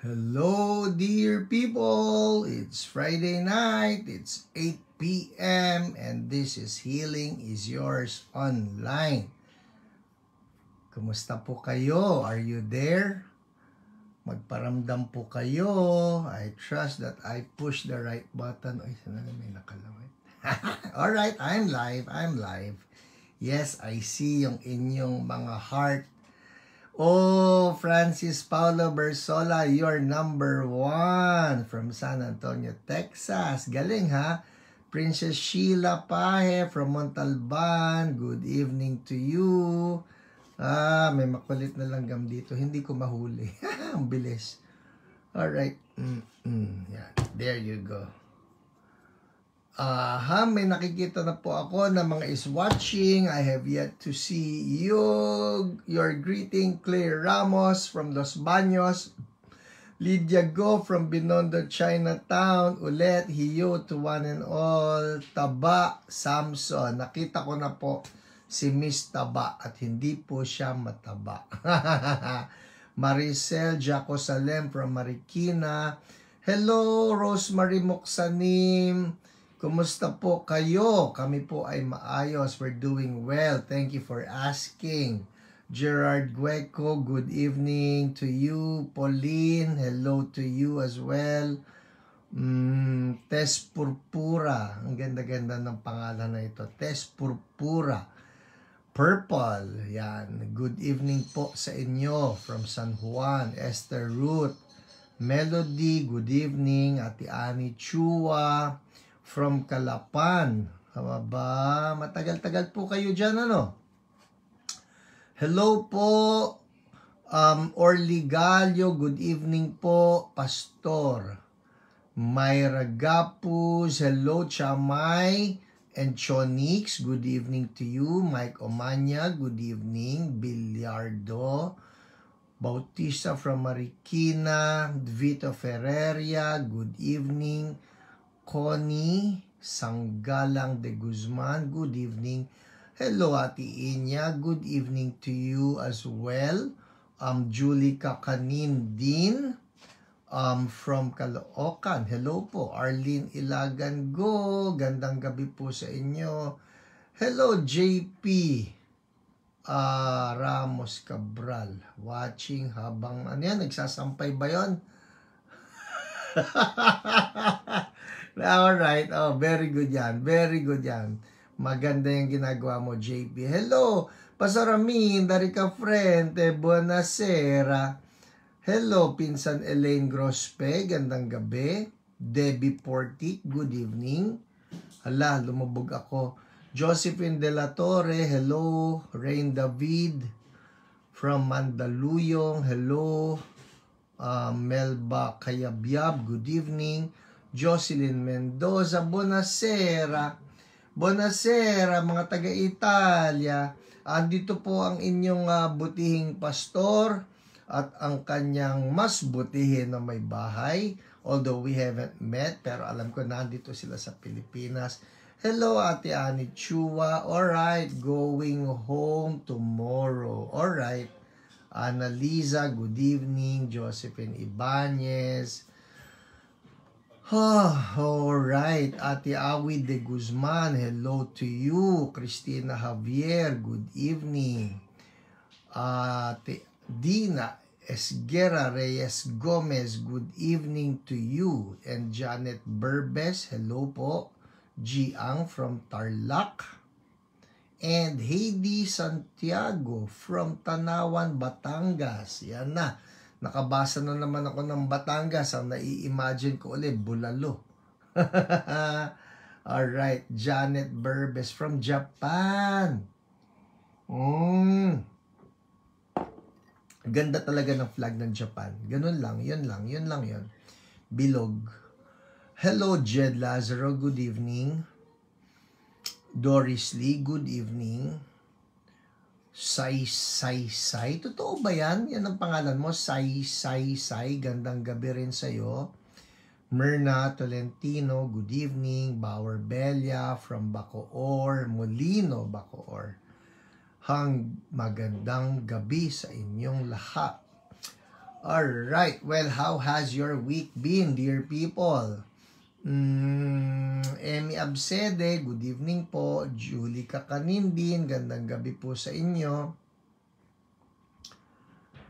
Hello, dear people! It's Friday night. It's 8 p.m. and this is Healing is Yours Online. Kumusta po kayo? Are you there? Magparamdam po kayo. I trust that I pushed the right button. Ay, sana may nakalaway. Alright, I'm live. Yes, I see yung inyong mga heart. Oh, Francis Paulo Bersola, you're number 1 from San Antonio, Texas. Galing ha? Princess Sheila Pahe from Montalban, good evening to you. May makulit na langgam dito. Hindi ko mahuli. Ang bilis. Alright. Yeah, there you go. May nakikita na po ako na mga is watching. I have yet to see your greeting. Claire Ramos from Los Baños. Lydia Go from Binondo, Chinatown. Ulit, hiyo to one and all. Taba Samson. Nakita ko na po si Miss Taba at hindi po siya mataba. Maricel Jaco Salem from Marikina. Hello, Rosemary Moksanim. Kumusta po kayo? Kami po ay maayos. We're doing well. Thank you for asking. Gerard Gueco, good evening to you. Pauline, hello to you as well. Tess Purpura. Ang ganda-ganda ng pangalan na ito. Tess Purpura. Purple. Yan. Good evening po sa inyo from San Juan. Esther Ruth. Melody, good evening. Ate Annie Chua from Calapan. Ba, matagal-tagal po kayo dyan, ano? Hello po, Orly Gallo, good evening po, Pastor. Myra Gapus, hello, Chamay and Chonix, good evening to you. Mike Omanya, good evening. Bilyardo Bautista from Marikina. Vito Ferreria, good evening. Connie Sanggalang de Guzman, good evening. Hello, Ate Inya, good evening to you as well. Julie Kakanin din from Caloocan. Hello po. Arlene Ilagan Go, gandang gabi po sa inyo. Hello, JP Ramos Cabral, watching habang nagsasampay ba yun? Alright, very good yan. Very good yan. Maganda yung ginagawa mo, JP. Hello, Pastor Amin, dari ka friend, buonasera. Hello, Pinsan Elaine Grospe, gandang gabi. Debbie Portic, good evening. Hala, lumubog ako. Josephine De La Torre, hello. Rain David from Mandaluyong, hello. Melba Kayabyab, good evening. Jocelyn Mendoza, buonasera. Buonasera mga taga-Italia. Andito po ang inyong butihing pastor at ang kanyang mas butihin na may bahay. Although we haven't met, pero alam ko nandito sila sa Pilipinas. Hello, Ate Annie Chua. Alright, going home tomorrow. Alright. Annalisa, good evening. Josephine Ibanez. Alright, Ate Awi de Guzman, hello to you. Christina Javier, good evening. Ate Dina Esguera Reyes Gomez, good evening to you. And Janet Burbes, hello po. Giang from Tarlac. And Heidi Santiago from Tanawan, Batangas. Yan na. Nakabasa na naman ako ng Batangas. Ang nai-imagine ko ulit, Bulalo. Alright, Janet Burbes from Japan. Ganda talaga ng flag ng Japan. Ganun lang, yun lang. Bilog. Hello, Jed Lazaro, good evening. Doris Lee, good evening. Sai. Totoo ba yan? Yan ang pangalan mo? Sai. Gandang gabi rin sa'yo. Myrna Tolentino, good evening. Bauer Belia from Bacoor. Molino, Bacoor. Magandang gabi sa inyong lahat. Alright, well, how has your week been, dear people? Emmy Absede, good evening po. Julie Kakanindin, gandang gabi po sa inyo.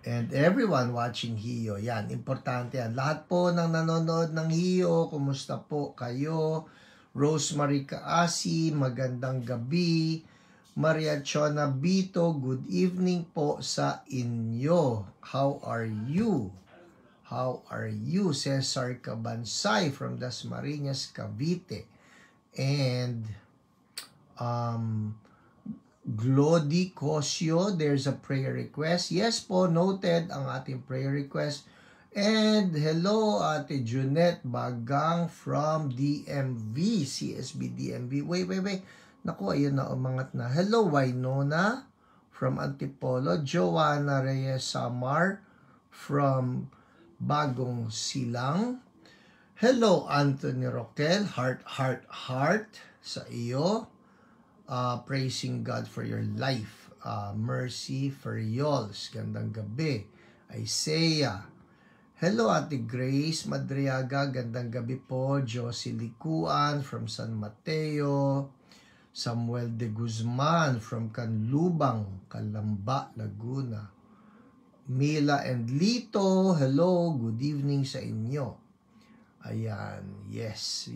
And everyone watching Hiyo, yan, importante yan. Lahat po ng nanonood ng Hiyo, kumusta po kayo? Rosemary Kaasi, magandang gabi. Maria Chona Bito, good evening po sa inyo. How are you? How are you? Cesar Cabansay from Dasmariñas, Cavite. And Glody Cosio, there's a prayer request. Yes po, noted ang ating prayer request. And hello, Ate Junette Bagang from DMV, CSB DMV. Wait. Naku, ayun na, umangat na. Hello, Winona from Antipolo. Joanna Reyes Samar from Bagong Silang. Hello, Anthony Roquel. Heart sa iyo. Praising God for your life. Mercy for Yols. Gandang gabi. Isaiah. Hello, Ate Grace Madriaga. Gandang gabi po. Josie Likuan from San Mateo. Samuel de Guzman from Canlubang, Calamba, Laguna. Mila and Lito, hello, good evening sa inyo. Ayan, yes,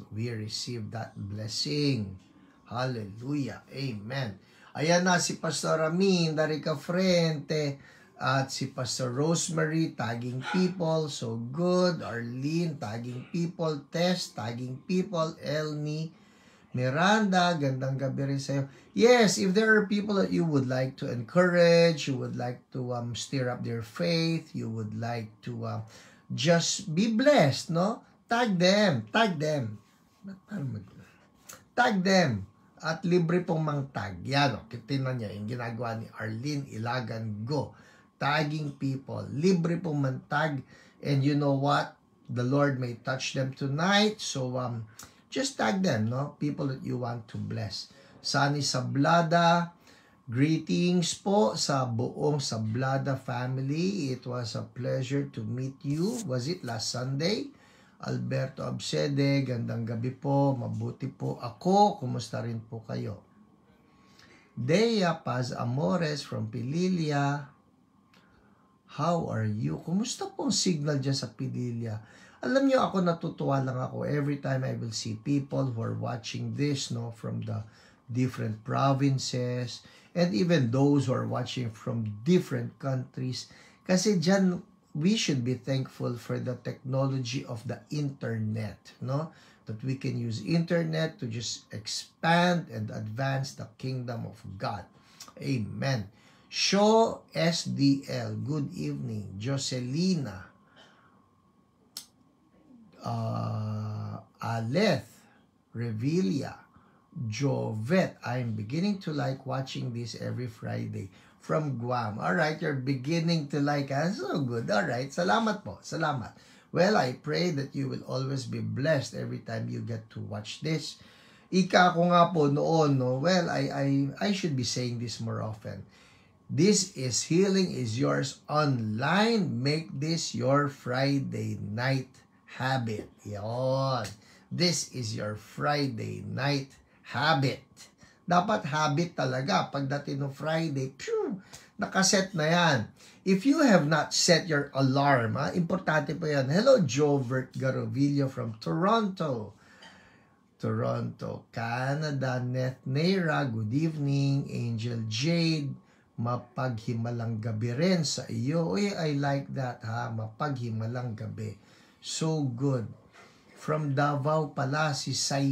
we receive that blessing. Hallelujah, amen. Ayan na si Pastor Amin, Darica Frente, at si Pastor Rosemary, tagging people, so good. Arlene, tagging people. Tess, tagging people. Elnie, Miranda, gandang gabi rin sa'yo. Yes, if there are people that you would like to encourage, you would like to stir up their faith, you would like to just be blessed, no? Tag them. Tag them. At libre pong mang-tag. Yan, o. Tingnan niya, yung ginagawa ni Arlene Ilagan Go. Tagging people. Libre pong mang-tag. And you know what? The Lord may touch them tonight. So, just tag them, no? People that you want to bless. Sunny Sablada, greetings po sa buong Sablada family. It was a pleasure to meet you. Was it last Sunday? Alberto Absede, gandang gabi po. Mabuti po ako. Kumusta rin po kayo? Dea Paz Amores from Pililia. How are you? Kumusta po ang signal dyan sa Pililia? Alam niyo, ako natutuwa lang ako every time I will see people who are watching this, no, from the different provinces, and even those who are watching from different countries. Kasi dyan, we should be thankful for the technology of the internet, no? That we can use internet to just expand and advance the kingdom of God. Amen. Show SDL, good evening. Jocelina, Aleth, Revelia, Jovet. I'm beginning to like watching this every Friday from Guam. Alright, you're beginning to like us. So good. Alright, salamat po. Salamat. Well, I pray that you will always be blessed every time you get to watch this. Ika ko nga po noon, no? Well, I should be saying this more often. This is Healing is Yours online. Make this your Friday night habit. Yon. This is your Friday night habit. Dapat habit talaga. Pagdating ng Friday, nakaset na yan. If you have not set your alarm, importante po yan. Hello, Jovert Garovillo from Toronto, Canada. Neth Neira, good evening. Angel Jade, mapaghimalang gabi rin sa iyo. Uy, I like that, ha? Mapaghimalang gabi. So good. From Davao pala, si Sai.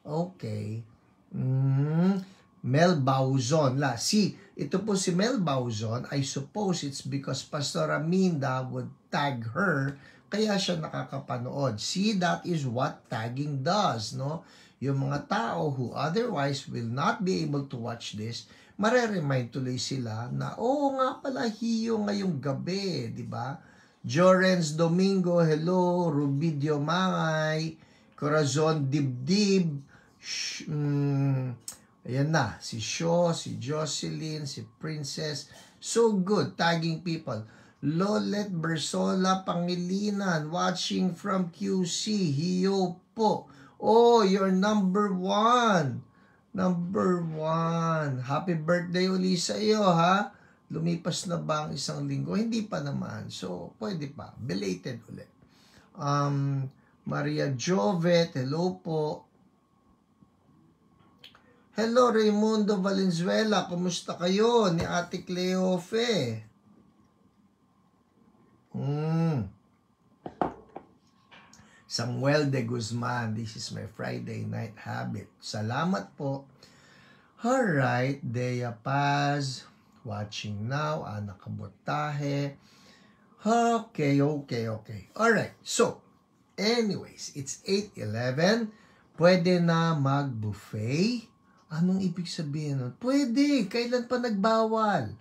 Okay. Mel Bauzon. Ito po si Mel Bauzon. I suppose it's because Pastor Aminda would tag her, kaya siya nakakapanood. See, that is what tagging does, no? Yung mga tao who otherwise will not be able to watch this, mareremind tuloy sila na, nga pala, Hiyo ngayong gabi, di ba? Jorens Domingo, hello. Rubidio Mangay, Corazon Dibdib, ayan na, si Shaw, si Jocelyn, si Princess. So good, tagging people. Lolet Bersola Pangilinan, watching from QC. Hiyo po. Oh, you're number 1. Number 1. Happy birthday uli sa iyo, ha? Lumipas na ba ang isang linggo? Hindi pa naman. So, pwede pa. Belated ulit. Maria Jovet, hello po. Hello, Raimundo Valenzuela. Kumusta kayo? Ni Ate Cleofe. Samuel de Guzman, this is my Friday night habit. Salamat po. Alright, Dea Paz, watching now. Ana Kabotahe. Okay. Alright, so, anyways, it's 8:11. Pwede na mag-buffet? Anong ibig sabihin nun? Pwede, kailan pa nagbawal?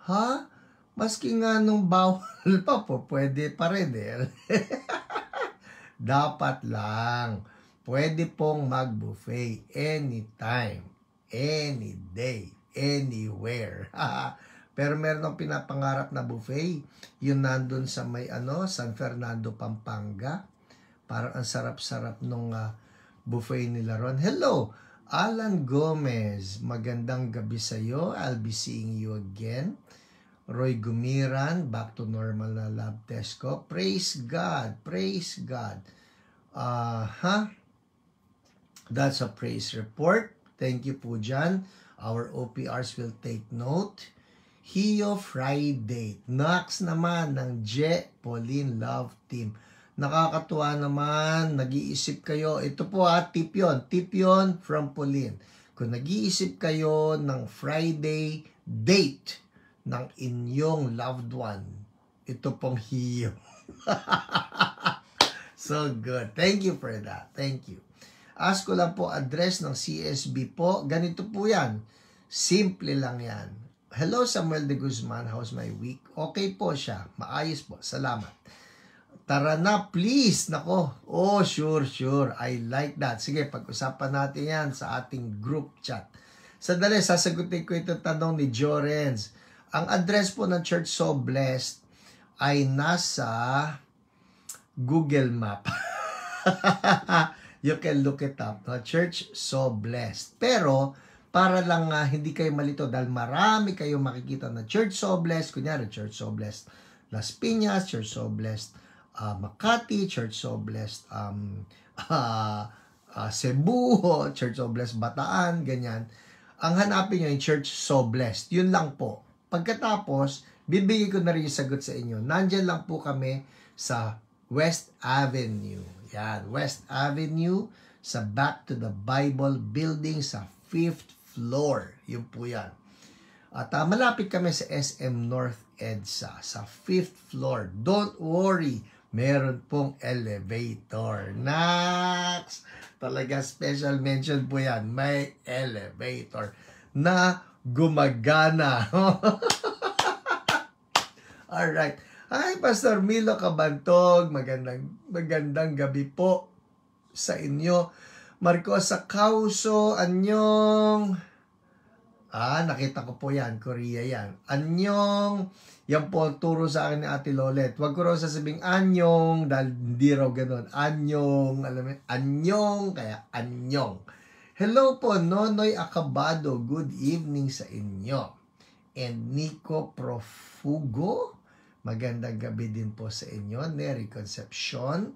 Ha? Maski nga nung bawal pa po, pwede pa rin eh. Dapat lang. Pwede pong mag-buffet anytime, any day, anywhere. Pero meron akong pinapangarap na buffet. Yun nandun sa may San Fernando, Pampanga. Parang ang sarap-sarap nung buffet nila ron. Hello, Alan Gomez. Magandang gabi sa'yo. I'll be seeing you again. Roy Gumiran, back to normal na lab test ko. Praise God. Praise God. That's a praise report. Thank you po dyan. Our OPRs will take note. Hiyo Friday. Next naman ng Je Pauline Love Team. Nakakatuwa naman. Nag-iisip kayo. Ito po tip yun. Tip yun from Pauline. Kung nag-iisip kayo ng Friday date ng inyong loved one, ito pong Hiyo. So good. Thank you for that. Thank you. Ask ko lang po address ng CSB po. Ganito po yan. Simple lang yan. Hello Samuel de Guzman. How's my week? Okay po siya. Maayos po. Salamat. Tara na please. Nako. Oh, sure. I like that. Sige, pag-usapan natin yan sa ating group chat. Sandali, sasagutin ko itong tanong ni Jorens. Ang address po ng Church So Blessed ay nasa Google Map. You can look it up. No? Church So Blessed. Pero, para lang hindi kayo malito dahil marami kayo makikita na Church So Blessed. Kunyari, Church So Blessed Las Piñas, Church So Blessed Makati, Church So Blessed Cebu, Church So Blessed Bataan, ganyan. Ang hanapin nyo yung Church So Blessed. Yun lang po. Pagkatapos, bibigay ko na rin yung sagot sa inyo. Nandyan lang po kami sa West Avenue. Yan, West Avenue sa Back to the Bible building sa 5th floor. Yun po yan. At malapit kami sa SM North EDSA sa 5th floor. Don't worry, meron pong elevator. Next! Talaga special mention po yan. May elevator na gumagana. Alright. Hi, Pastor Milo Kabantog. Magandang gabi po sa inyo. Marcosa Kauso, anyong. Nakita ko po yan. Korea yan. Anyong. Yan po ang turo sa akin ni Ate Lolet. Huwag ko raw sasabing anyong dahil hindi raw ganun. Anyong. Alam mo, anyong. Kaya anyong. Hello po, Nonoy Acabado. Good evening sa inyo. And Nico Profugo. Magandang gabi din po sa inyo. Neri Concepcion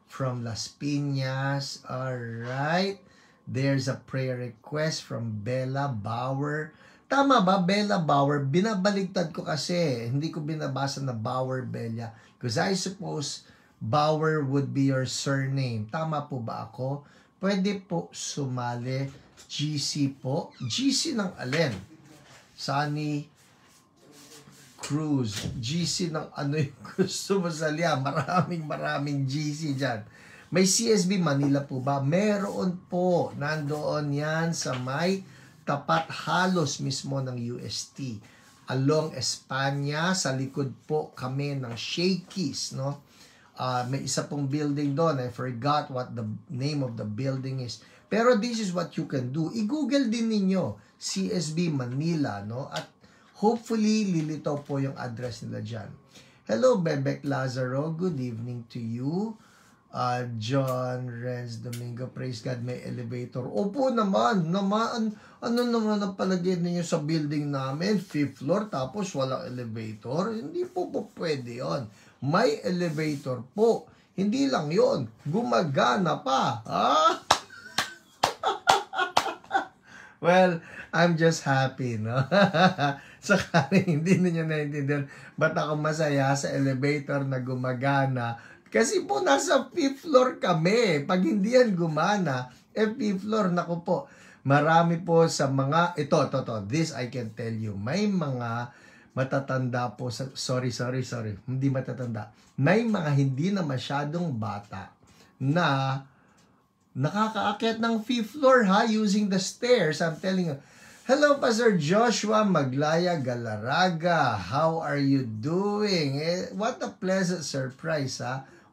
from Las Piñas. Alright. There's a prayer request from Bella Bauer. Tama ba, Bella Bauer? Binabaligtad ko kasi. Hindi ko binabasa na Bauer Bella. Because I suppose Bauer would be your surname. Tama po ba ako? Pwede po sumali. GC po. GC ng alin? Sunny Cruz. GC ng ano yung gusto mo sali? Maraming GC dyan. May CSB Manila po ba? Meron po. Nandoon yan sa may tapat halos mismo ng UST. Along Espanya, sa likod po kami ng Shakey's, no? May isa pong building doon. I forgot what the name of the building is. Pero this is what you can do. I-google din ninyo CSB Manila, no? At hopefully, lilitaw po yung address nila dyan. Hello, Bebek Lazaro. Good evening to you. John Renz Domingo, praise God, may elevator. Opo naman. Ano naman ang palagay ninyo sa building namin? 5th floor, tapos walang elevator? Hindi po pwede yon. May elevator po. Hindi lang yon, gumagana pa. Well, I'm just happy, no? Sakali hindi ninyo naintindihan ba't ako masaya sa elevator na gumagana. Kasi po nasa 5th floor kami. Pag hindi yan gumana, 5th floor, naku po. Marami po sa mga, ito, this I can tell you, may mga matatanda po, sorry, hindi matatanda. May mga hindi na masyadong bata na nakakaakyat ng 5th floor using the stairs. I'm telling you. Hello, Pastor Joshua Maglaya Galaraga. How are you doing? What a pleasant surprise,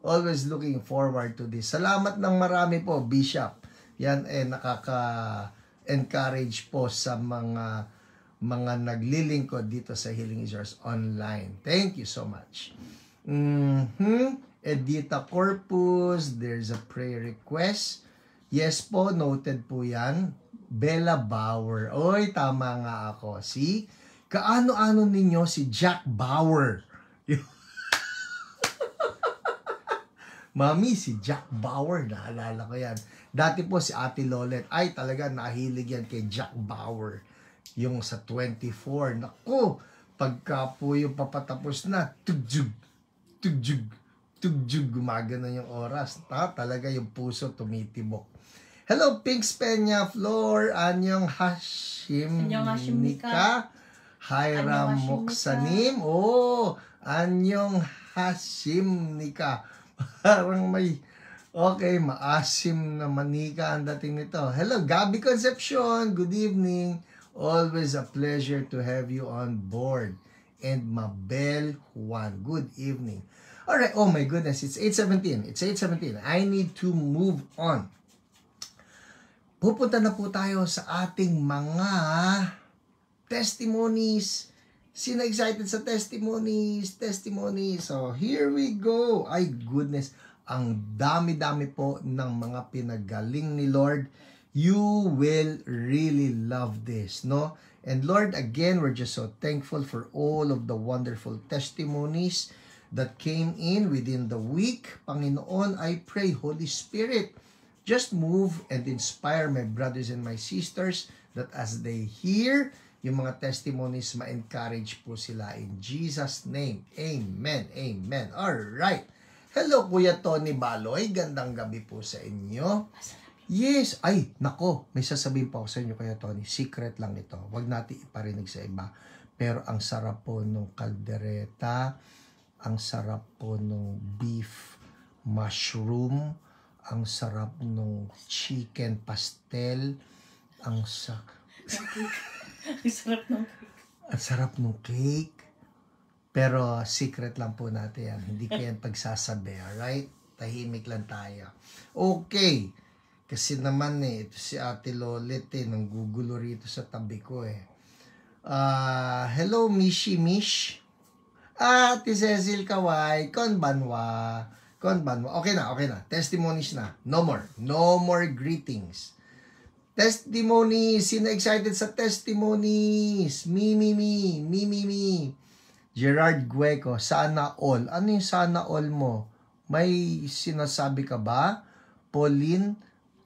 Always looking forward to this. Salamat ng marami po, Bishop. Yan nakaka-encourage po sa mga naglilingkod dito sa Healing is Yours online. Thank you so much. Edita Corpus, there's a prayer request. Yes po, noted po yan. Bella Bauer. Oy, tama nga ako. See? Kaano-ano ninyo si Jack Bauer? Mami, si Jack Bauer, naalala ko yan. Dati po si Ate Lolet, ay talaga nahilig yan kay Jack Bauer. Yung sa 24, naku, pagka po yung papatapos na, tugjug, gumagana yung oras. Talaga yung puso tumitibok. Hello, Pinks Peña Flor, Anyong Hashim Nika, Hiram Moksanim, Anyong Hashim Nika. Parang may, okay, maasim na manika ang dating nito. Hello, Gabby Concepcion. Good evening. Always a pleasure to have you on board. And Mabel Juan. Good evening. Alright, oh my goodness, it's 8:17. I need to move on. Pupunta na po tayo sa ating mga testimonies. Sino excited sa testimonies? So, here we go. Ay, goodness. Ang dami-dami po ng mga pinagaling ni Lord. You will really love this, no? And Lord, again, we're just so thankful for all of the wonderful testimonies that came in within the week. Panginoon, I pray, Holy Spirit, just move and inspire my brothers and my sisters that as they hear yung mga testimonies, ma-encourage po sila in Jesus' name. Amen. Amen. Alright. Hello, Kuya Tony Baloy. Gandang gabi po sa inyo. Yes. Ay, nako. May sasabihin po ako sa inyo, Kuya Tony. Secret lang ito. Huwag natin iparinig sa iba. Pero ang sarap po nung kaldereta. Ang sarap po nung beef mushroom. Ang sarap nung chicken pastel. Ang sarap ng cake. Pero secret lang po natin yan. Hindi ko yan pagsasabi. Alright? Tahimik lang tayo. Okay. Kasi naman ito si Ate Lolet nanggugulo rito sa tabi ko Hello, Mishi Mish. Ate Cecil Kawai. Konbanwa. Okay na. Testimonies na. No more greetings. Testimonies. Sino excited sa testimonies? Me. Gerard Gueco, sana all. Ano yung sana all mo? May sinasabi ka ba? Pauline,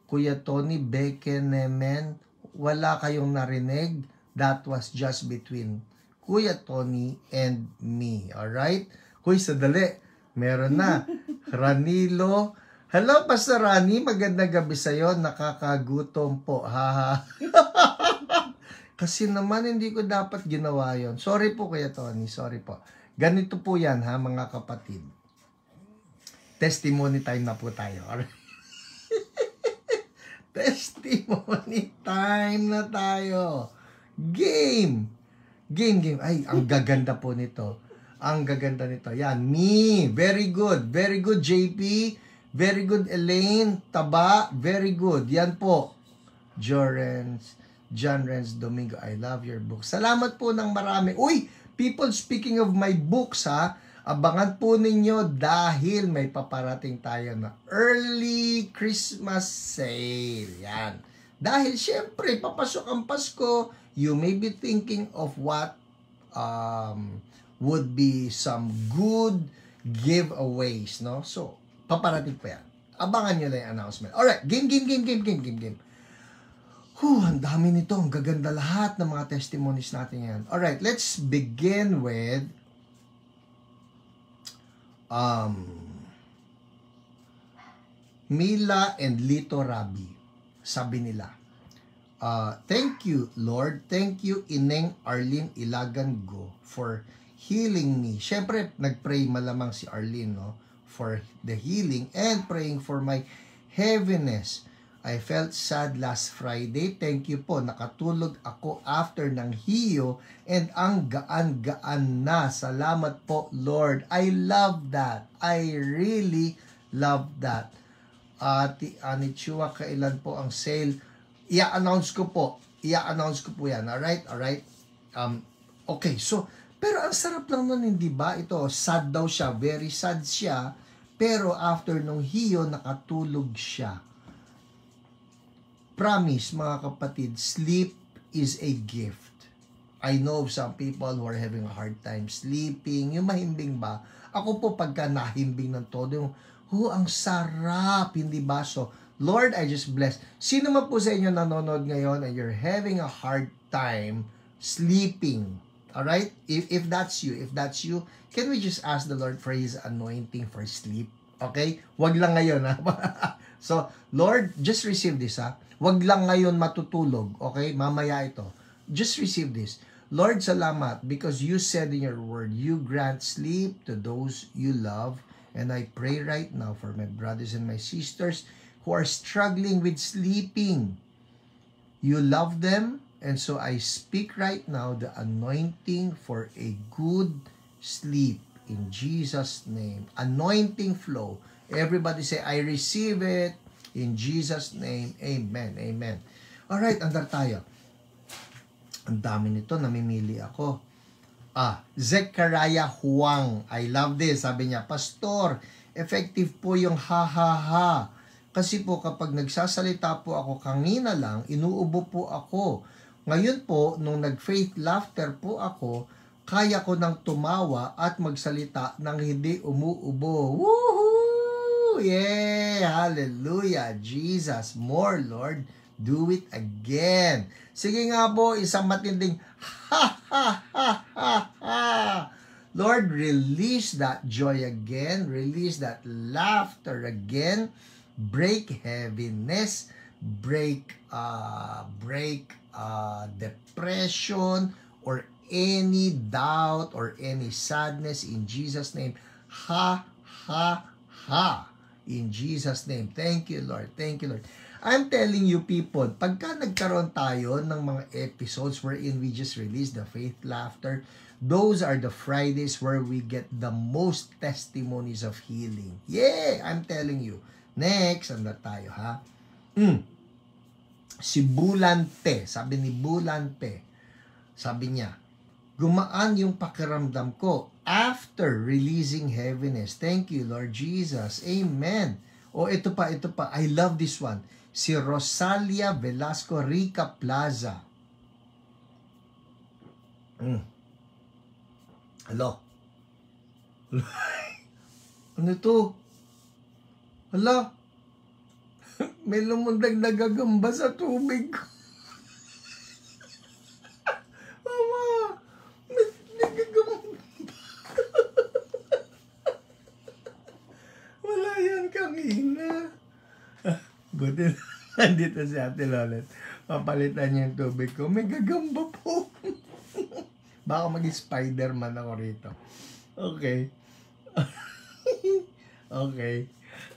Kuya Tony, Bekenemen, wala kayong narinig? That was just between Kuya Tony and me. Alright? Kuy, sadali. Meron na. Ranilo. Hello, Pastor Rani. Magandang gabi sa'yo. Nakakagutom po. Haha. Kasi naman hindi ko dapat ginawa yon. Sorry po, Kuya Tony. Sorry po. Ganito po yan, mga kapatid. Testimony time na po tayo. Testimony time na tayo. Game. Ay, ang gaganda po nito. Yan, me. Very good, JP. Very good, Elaine. Taba. Very good. Yan po. Jorens. John Renz Domingo, I love your book. Salamat po ng marami. Uy, people, speaking of my books ha, abangan po ninyo dahil may paparating tayo na early Christmas sale. Yan. Dahil syempre, papasok ang Pasko, you may be thinking of what would be some good giveaways, no? So, paparating pa yan. Abangan nyo lang yung announcement. Alright, game. Ang dami nito. Ang gaganda lahat ng mga testimonies natin yan. Alright, let's begin with Mila and Lito Rabi. Sabi nila, thank you, Lord. Thank you, Ineng Arlene Ilagan Go, for healing me. Siyempre, nagpray malamang si Arlene, no? For the healing and praying for my heaviness. I felt sad last Friday. Thank you po. Nakatulog ako after ng hiyo and ang gaan-gaan na. Salamat po, Lord. I love that. I really love that. Ati Anichua, kailan po ang sale? I-announce ko po yan. Alright? Okay, so, pero ang sarap lang nun, hindi ba? Ito, sad daw siya. Very sad siya. Pero after nung hiyo, nakatulog siya. Promise, mga kapatid, sleep is a gift. I know some people who are having a hard time sleeping. Yung mahimbing ba? Ako po pagka nahimbing ng todo, ang sarap, hindi ba? So, Lord, I just bless. Sino man po sa inyo nanonood ngayon and you're having a hard time sleeping? Alright? If that's you, can we just ask the Lord for His anointing for sleep? Okay? Wag lang ngayon, ha? So, Lord, just receive this, ha? Wag lang ngayon matutulog, okay? Mamaya ito. Just receive this. Lord, salamat because you said in your word, you grant sleep to those you love. And I pray right now for my brothers and my sisters who are struggling with sleeping. You love them, and so I speak right now the anointing for a good sleep in Jesus' name. Anointing flow. Everybody say, I receive it. In Jesus' name, amen, amen. Alright, andar tayo. Ang dami nito, namimili ako. Zechariah Huang. I love this. Sabi niya, Pastor, effective po yung ha-ha-ha. Kasi po kapag nagsasalita po ako kanina lang, inuubo po ako. Ngayon po, nung nag-faith laughter po ako, kaya ko nang tumawa at magsalita nang hindi umuubo. Woohoo! Yeah! Hallelujah! Jesus, more Lord, do it again. Sige nga po, isang matinding ha! Lord, release that joy again. Release that laughter again. Break heaviness. Break depression or any doubt or any sadness in Jesus' name. Ha! In Jesus' name. Thank you, Lord. Thank you, Lord. I'm telling you people, pagka nagkaroon tayo ng mga episodes wherein we just release the faith laughter, those are the Fridays where we get the most testimonies of healing. Yeah, I'm telling you. Next, ano tayo ha? Si Bulante, sabi ni Bulante, sabi niya, gumaan yung pakiramdam ko after releasing heaviness. Thank you, Lord Jesus. Amen. Ito pa. I love this one. Si Rosalia Velasco Rica Plaza. Hello. Ano to? Hala. May lumundag na gagamba sa tubig ko. Mama, may nagagamba. Wala yan kanina. Buti nandito si Ate Lolet. Papalitan niya yung tubig ko. May gagamba po. Baka maging Spider-Man ako rito. Okay.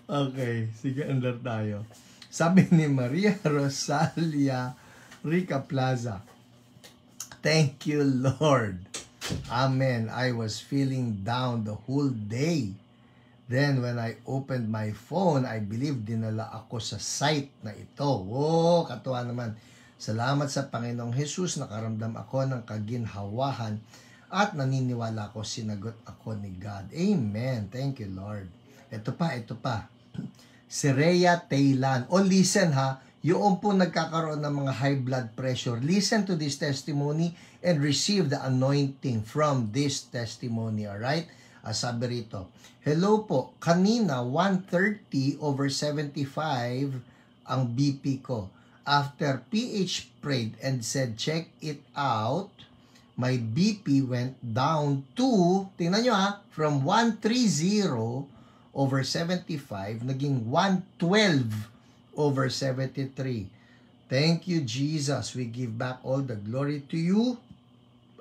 Okay. Sige, andar tayo. Sabi ni Maria Rosalia Rica Plaza, thank you, Lord. Amen. I was feeling down the whole day. Then when I opened my phone, I believe dinala ako sa site na ito. Katuwa naman. Salamat sa Panginoong Jesus, nakaramdam ako ng kaginhawahan at naniniwala ko sinagot ako ni God. Amen. Thank you, Lord. Ito pa. Si Rhea Taylan. Listen ha, yung po nagkakaroon ng mga high blood pressure, listen to this testimony and receive the anointing from this testimony, alright? Sabi rito, hello po, kanina 130/75 ang BP ko. After PH prayed and said, check it out, my BP went down to, tingnan nyo ha, from 130/75, naging 112/73. Thank you, Jesus. We give back all the glory to you,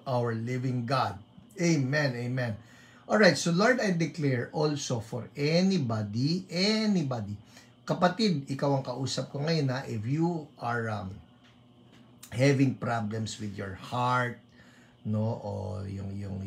our living God. Amen, amen. Alright, so Lord, I declare also for anybody, kapatid, ikaw ang kausap ko ngayon na if you are having problems with your heart, no, o yung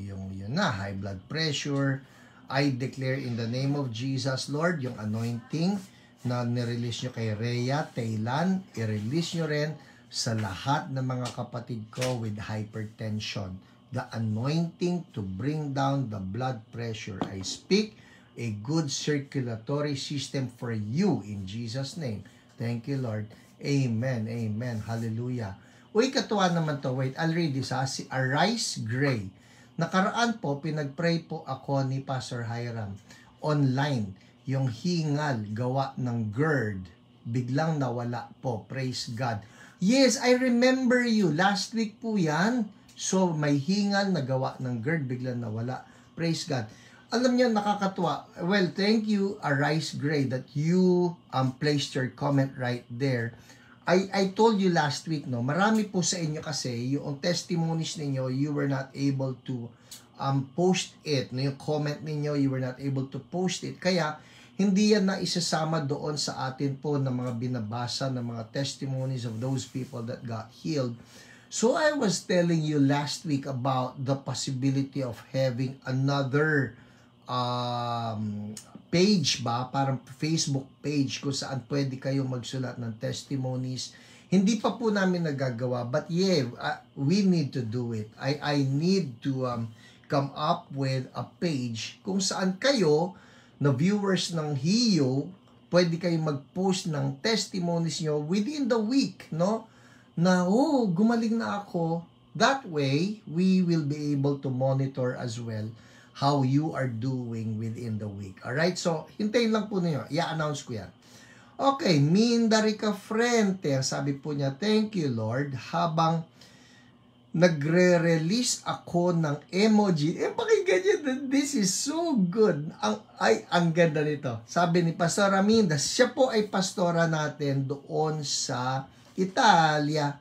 high blood pressure, I declare in the name of Jesus, Lord, yung anointing na nirelease nyo kay Rhea Taylan, i-release nyo rin sa lahat ng mga kapatid ko with hypertension. The anointing to bring down the blood pressure. I speak a good circulatory system for you in Jesus' name. Thank you, Lord. Amen. Amen. Hallelujah. Uy, katuwa naman to. Wait, I'll read this ha. Si Arise Gray. Nakaraan po, pinag-pray po ako ni Pastor Hiram online. Yung hingal, gawa ng GERD. Biglang nawala po. Praise God. Yes, I remember you. Last week po yan. So, may hingal na gawa ng GERD. Biglang nawala. Praise God. Alam niyo, nakakatuwa. Well, thank you, Arise Gray, that you placed your comment right there. I told you last week, no, marami po sa inyo kasi, yung testimonies ninyo, you were not able to post it. No, yung comment ninyo, you were not able to post it. Kaya, hindi yan na isasama doon sa atin po ng mga binabasa, ng mga testimonies of those people that got healed. So, I was telling you last week about the possibility of having another page ba, parang Facebook page kung saan pwede kayong magsulat ng testimonies. Hindi pa po namin nagagawa, but yeah, we need to do it. I need to come up with a page kung saan kayo, na viewers ng HIO, pwede kayong mag-post ng testimonies nyo within the week, no? Na, gumaling na ako. That way, we will be able to monitor as well how you are doing within the week. Alright? So, hintayin lang po ninyo. I-announce ko yan. Okay, Mindarica Frente. Sabi po niya, thank you, Lord. Habang nagre-release ako ng emoji. Pakinggan niyo, this is so good. Ang ganda nito. Sabi ni Pastor Aminda, siya po ay pastora natin doon sa Italia.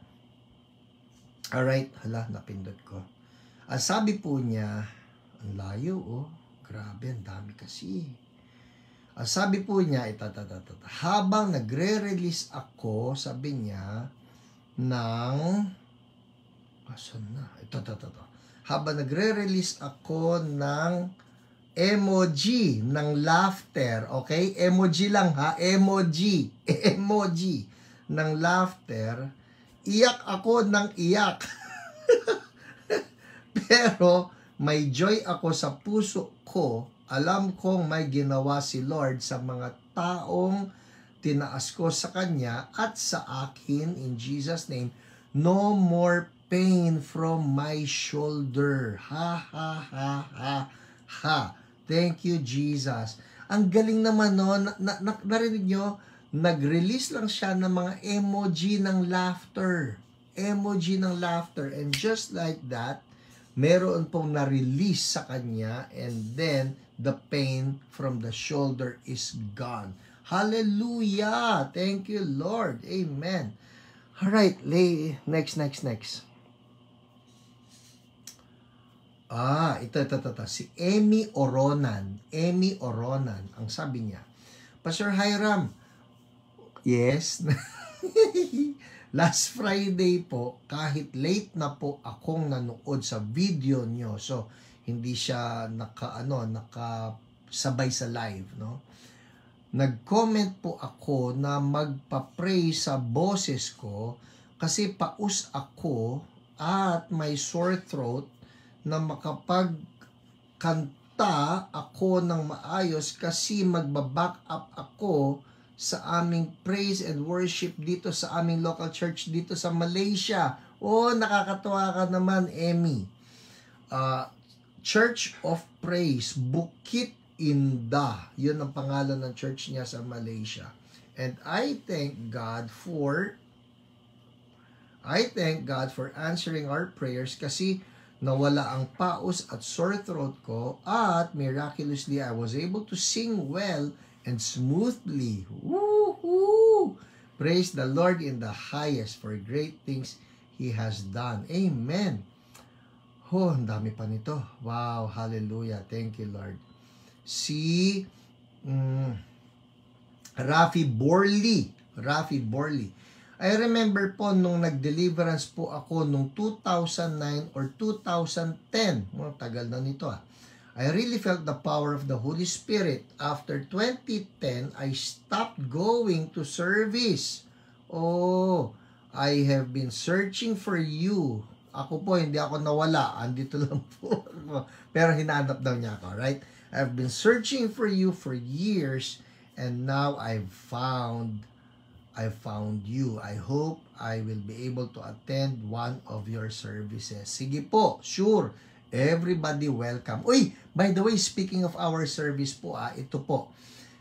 Alright, napindot ko. Sabi po niya, ang layo, grabe, ang dami kasi. Sabi po niya, habang nagre-release ako, sabi niya, ng, asan na? Habang nagre-release ako ng emoji, ng laughter, okay? Emoji lang ha, emoji ng laughter, iyak ako ng iyak. Pero, may joy ako sa puso ko. Alam kong may ginawa si Lord sa mga taong tinaas ko sa Kanya at sa akin in Jesus' name. No more pain from my shoulder. Ha, ha, ha, ha, ha. Thank you, Jesus. Ang galing naman no. Narinig nyo? Nag-release lang siya ng mga emoji ng laughter. Emoji ng laughter. And just like that, meron pong na-release sa kanya, and then the pain from the shoulder is gone. Hallelujah! Thank you, Lord. Amen. Alright, next. Ito. Si Amy Oronan. Ang sabi niya, Pastor Hiram, yes, last Friday po, kahit late na po akong nanood sa video nyo, so hindi siya nakasabay sa live, no? Nag-comment po ako na magpa-pray sa boses ko kasi paus ako at may sore throat na makapagkanta ako ng maayos kasi magbaback up ako sa aming praise and worship dito sa aming local church dito sa Malaysia. Oh, nakakatuwa ka naman, Emmy. Church of Praise, Bukit Indah. Yun ang pangalan ng church niya sa Malaysia. And I thank God for answering our prayers kasi nawala ang paus at sore throat ko at miraculously I was able to sing well and smoothly. Woo-hoo! Praise the Lord in the highest for great things He has done. Amen. Oh, ang dami pa nito. Wow, hallelujah. Thank you, Lord. Si Rafi Borley. I remember po nung nag-deliverance po ako nung 2009 or 2010. Tagal na nito I really felt the power of the Holy Spirit. After 2010, I stopped going to service. Oh, I have been searching for you. Ako po, hindi ako nawala. Andito lang po. Pero hinanap daw niya ako, right? I've been searching for you for years and now I've found you. I hope I will be able to attend one of your services. Sige po, sure. Everybody welcome. Uy, by the way, speaking of our service po, ito po.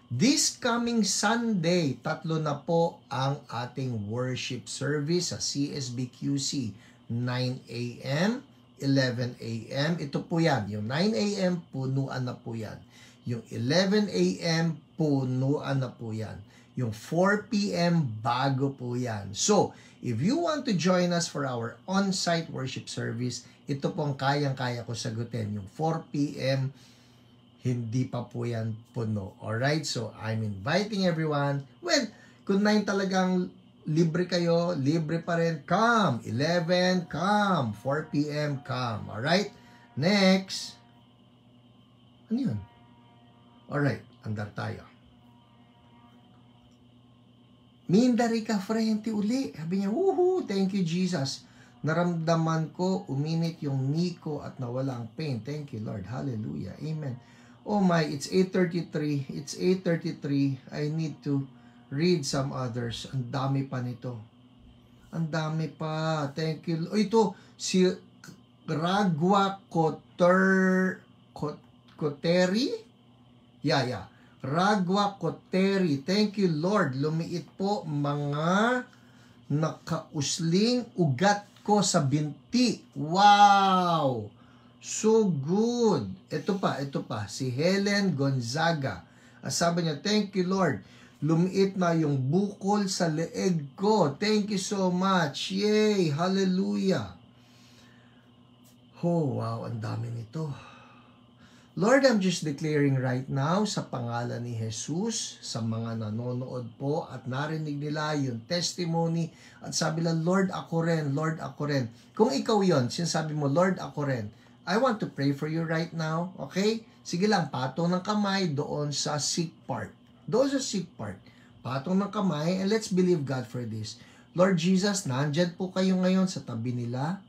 This coming Sunday, 3 na po ang ating worship service sa CSBQC. 9 a.m., 11 a.m. Ito po yan. Yung 9 a.m., punuan na po yan. Yung 11 a.m., punuan na po yan. Yung 4 p.m., bago po yan. So, if you want to join us for our on-site worship service, ito pong kayang-kaya ko sagutin. Yung 4 p.m., hindi pa po yan puno. Alright? So, I'm inviting everyone. Well, kung 9 talagang libre kayo, libre pa rin. Come. 11, come. 4 p.m., come. Alright? Next. Ano yun? Alright. Andar tayo. Mindari ka, friend, uli. Sabi niya, woohoo, thank you, Jesus. Naramdaman ko, uminit yung knee ko at nawala ang pain. Thank you, Lord. Hallelujah. Amen. Oh my, it's 8:33. It's 8:33. I need to read some others. Ang dami pa nito. Ang dami pa. Thank you. Oh, ito, si Ragwa Koteri? Yeah. Ragwa Koteri. Thank you, Lord. Lumiit po mga nakausling ugat ko sa binti. Wow! So good. Ito pa. Si Helen Gonzaga. Sabi niya, thank you, Lord. Lumiit na yung bukol sa leeg ko. Thank you so much. Yay! Hallelujah! Oh, wow. Ang dami nito. Lord, I'm just declaring right now sa pangalan ni Jesus, sa mga nanonood po at narinig nila yung testimony at sabi lang, Lord, ako rin, Lord, ako rin. Kung ikaw yon, sinasabi mo, Lord, ako rin. I want to pray for you right now, okay? Sige lang, patong ng kamay doon sa sick part. Doon sa sick part. Patong ng kamay and let's believe God for this. Lord Jesus, nandyan po kayo ngayon sa tabi nila.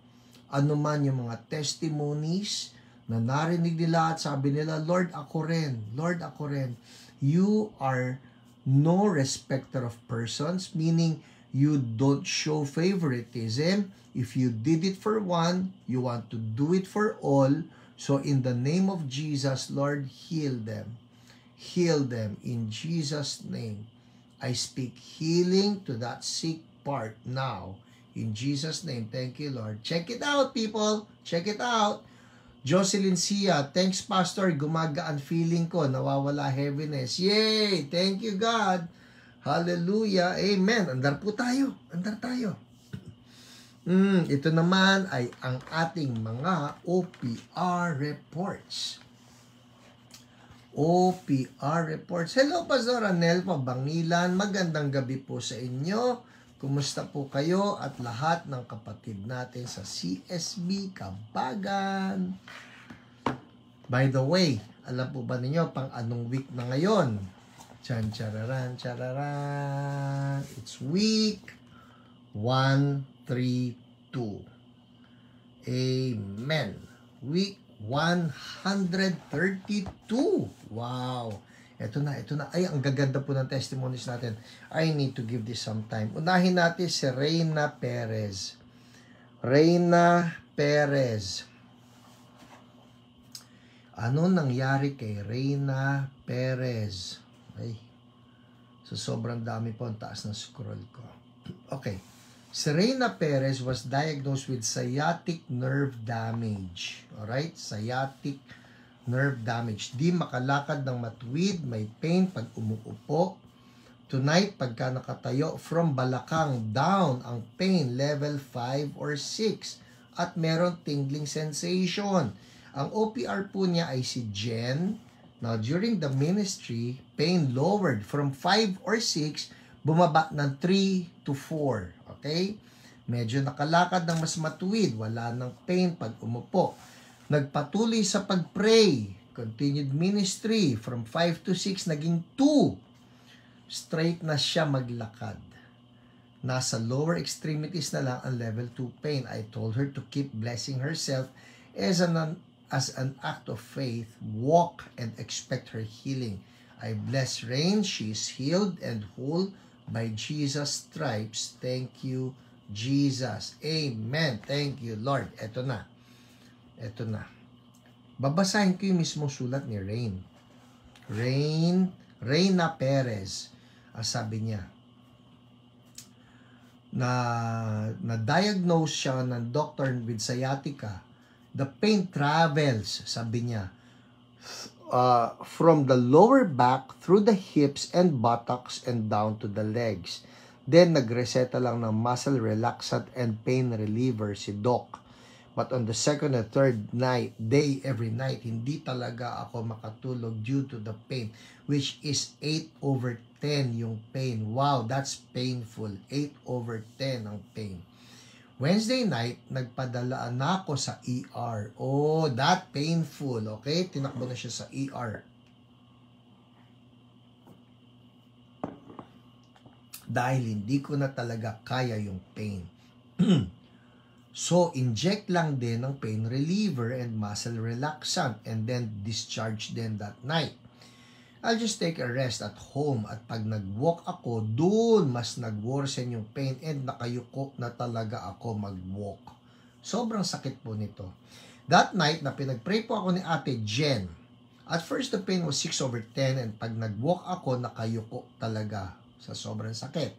Ano man yung mga testimonies na narinig nila at sabi nila, Lord, ako rin. Lord, ako rin. You are no respecter of persons, meaning you don't show favoritism. If you did it for one, you want to do it for all. So in the name of Jesus, Lord, heal them. Heal them in Jesus' name. I speak healing to that sick part now. In Jesus' name, thank you, Lord. Check it out, people. Check it out. Jocelyn Sia, thanks Pastor, gumagaan feeling ko, nawawala heaviness. Yay! Thank you God. Hallelujah. Amen. Andar po tayo. Ito naman ay ang ating mga OPR reports. OPR reports. Hello Pastor Anel Pabangilan, magandang gabi po sa inyo. Kumusta po kayo at lahat ng kapatid natin sa CSB Kabagan? By the way, alam po ba ninyo pang anong week na ngayon? Chararan. It's week 130. 3:2. Amen. Week 132. Wow. Ito na. Ay, ang gaganda po ng testimonies natin. I need to give this some time. Unahin natin si Reyna Perez. Reyna Perez. Ano nangyari kay Reyna Perez? Ay, so sobrang dami po ang taas ng scroll ko. Okay. Si Reyna Perez was diagnosed with sciatic nerve damage. Alright? Sciatic nerve damage. Di makalakad ng matuwid, may pain pag umuupo. Tonight, pagka nakatayo, from balakang down, ang pain, level 5 or 6. At meron tingling sensation. Ang OPR po niya ay si Jen. Now, during the ministry, pain lowered from 5 or 6, bumaba ng 3 to 4. Okay? Medyo nakalakad ng mas matuwid, wala ng pain pag umupo. Nagpatuloy sa pag-pray, continued ministry, from 5 to 6, naging 2. Straight na siya maglakad. Nasa lower extremities na lang ang level 2 pain. I told her to keep blessing herself as an act of faith, walk and expect her healing. I bless Rain, she is healed and whole by Jesus' stripes. Thank you, Jesus. Amen. Thank you, Lord. Ito na. Babasahin ko yung mismong sulat ni Rain. Reyna Perez. Sabi niya, na-diagnose siya ng doctor with sciatica. The pain travels, sabi niya, from the lower back through the hips and buttocks and down to the legs. Then, nagreseta lang ng muscle relaxant and pain reliever si Doc. But on the second and third day, every night, hindi talaga ako makatulog due to the pain, which is 8/10 yung pain. Wow, that's painful. 8/10 ang pain. Wednesday night, nagpadala na ako sa ER. Oh, that painful. Okay? Tinakbo na siya sa ER. Dahil hindi ko na talaga kaya yung pain. So, inject lang din ng pain reliever and muscle relaxant and then discharge din that night. I'll just take a rest at home at pag nag-walk ako, dun mas nag-worsen yung pain and nakayuko na talaga ako mag-walk. Sobrang sakit po nito. That night, na pinag-pray po ako ni Ate Jen. At first, the pain was 6/10 and pag nag-walk ako, nakayuko talaga sa sobrang sakit.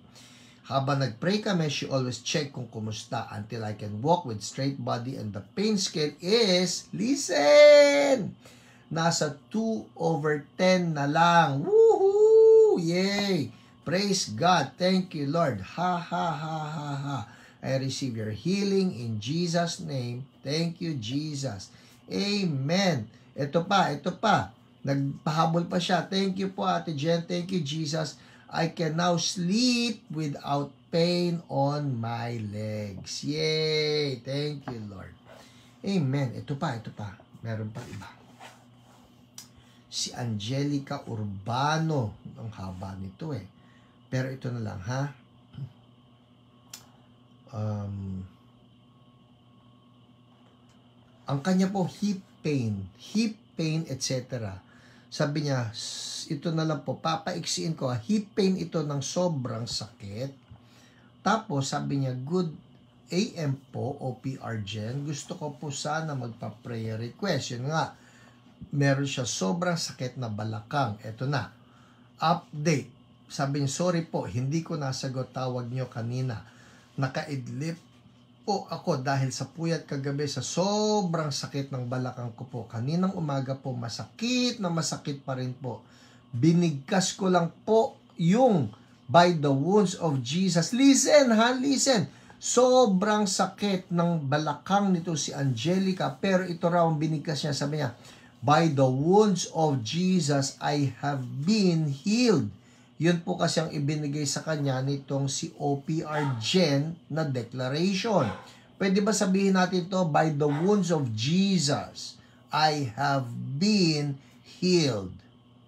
Habang nag-pray kami, she always check kung kumusta until I can walk with straight body and the pain scale is, listen! Nasa 2/10 na lang. Woohoo! Yay! Praise God. Thank you, Lord. Ha, ha, ha, ha, ha. I receive your healing in Jesus' name. Thank you, Jesus. Amen. Ito pa. Nagpahabol pa siya. Thank you po, Ate Jen. Thank you, Jesus. I can now sleep without pain on my legs. Yay! Thank you, Lord. Amen. Ito pa. Meron pa iba. Si Angelica Urbano. Ang haba nito eh. Pero ito na lang, ha? Ang kanya po, hip pain, etc. Sabi niya, ito na lang po, papaiksiin ko, hip pain ito ng sobrang sakit. Tapos, sabi niya, good AM po, OPR Jen, gusto ko po sana magpa-prayer request. Yun nga, meron siya sobrang sakit na balakang. Ito na, update. Sabi niya, sorry po, hindi ko nasagot tawag niyo kanina. Nakaidlip po ako dahil sa puyat kagabi sa sobrang sakit ng balakang ko po. Kaninang umaga po, masakit pa rin po. Binigkas ko lang po yung by the wounds of Jesus. Listen. Sobrang sakit ng balakang nito si Angelica, pero ito raw ang binigkas niya. Sabi niya, by the wounds of Jesus, I have been healed. Yun po kasi ang ibinigay sa kanya nitong si OPR Jen na declaration. Pwede ba sabihin natin to, by the wounds of Jesus, I have been healed.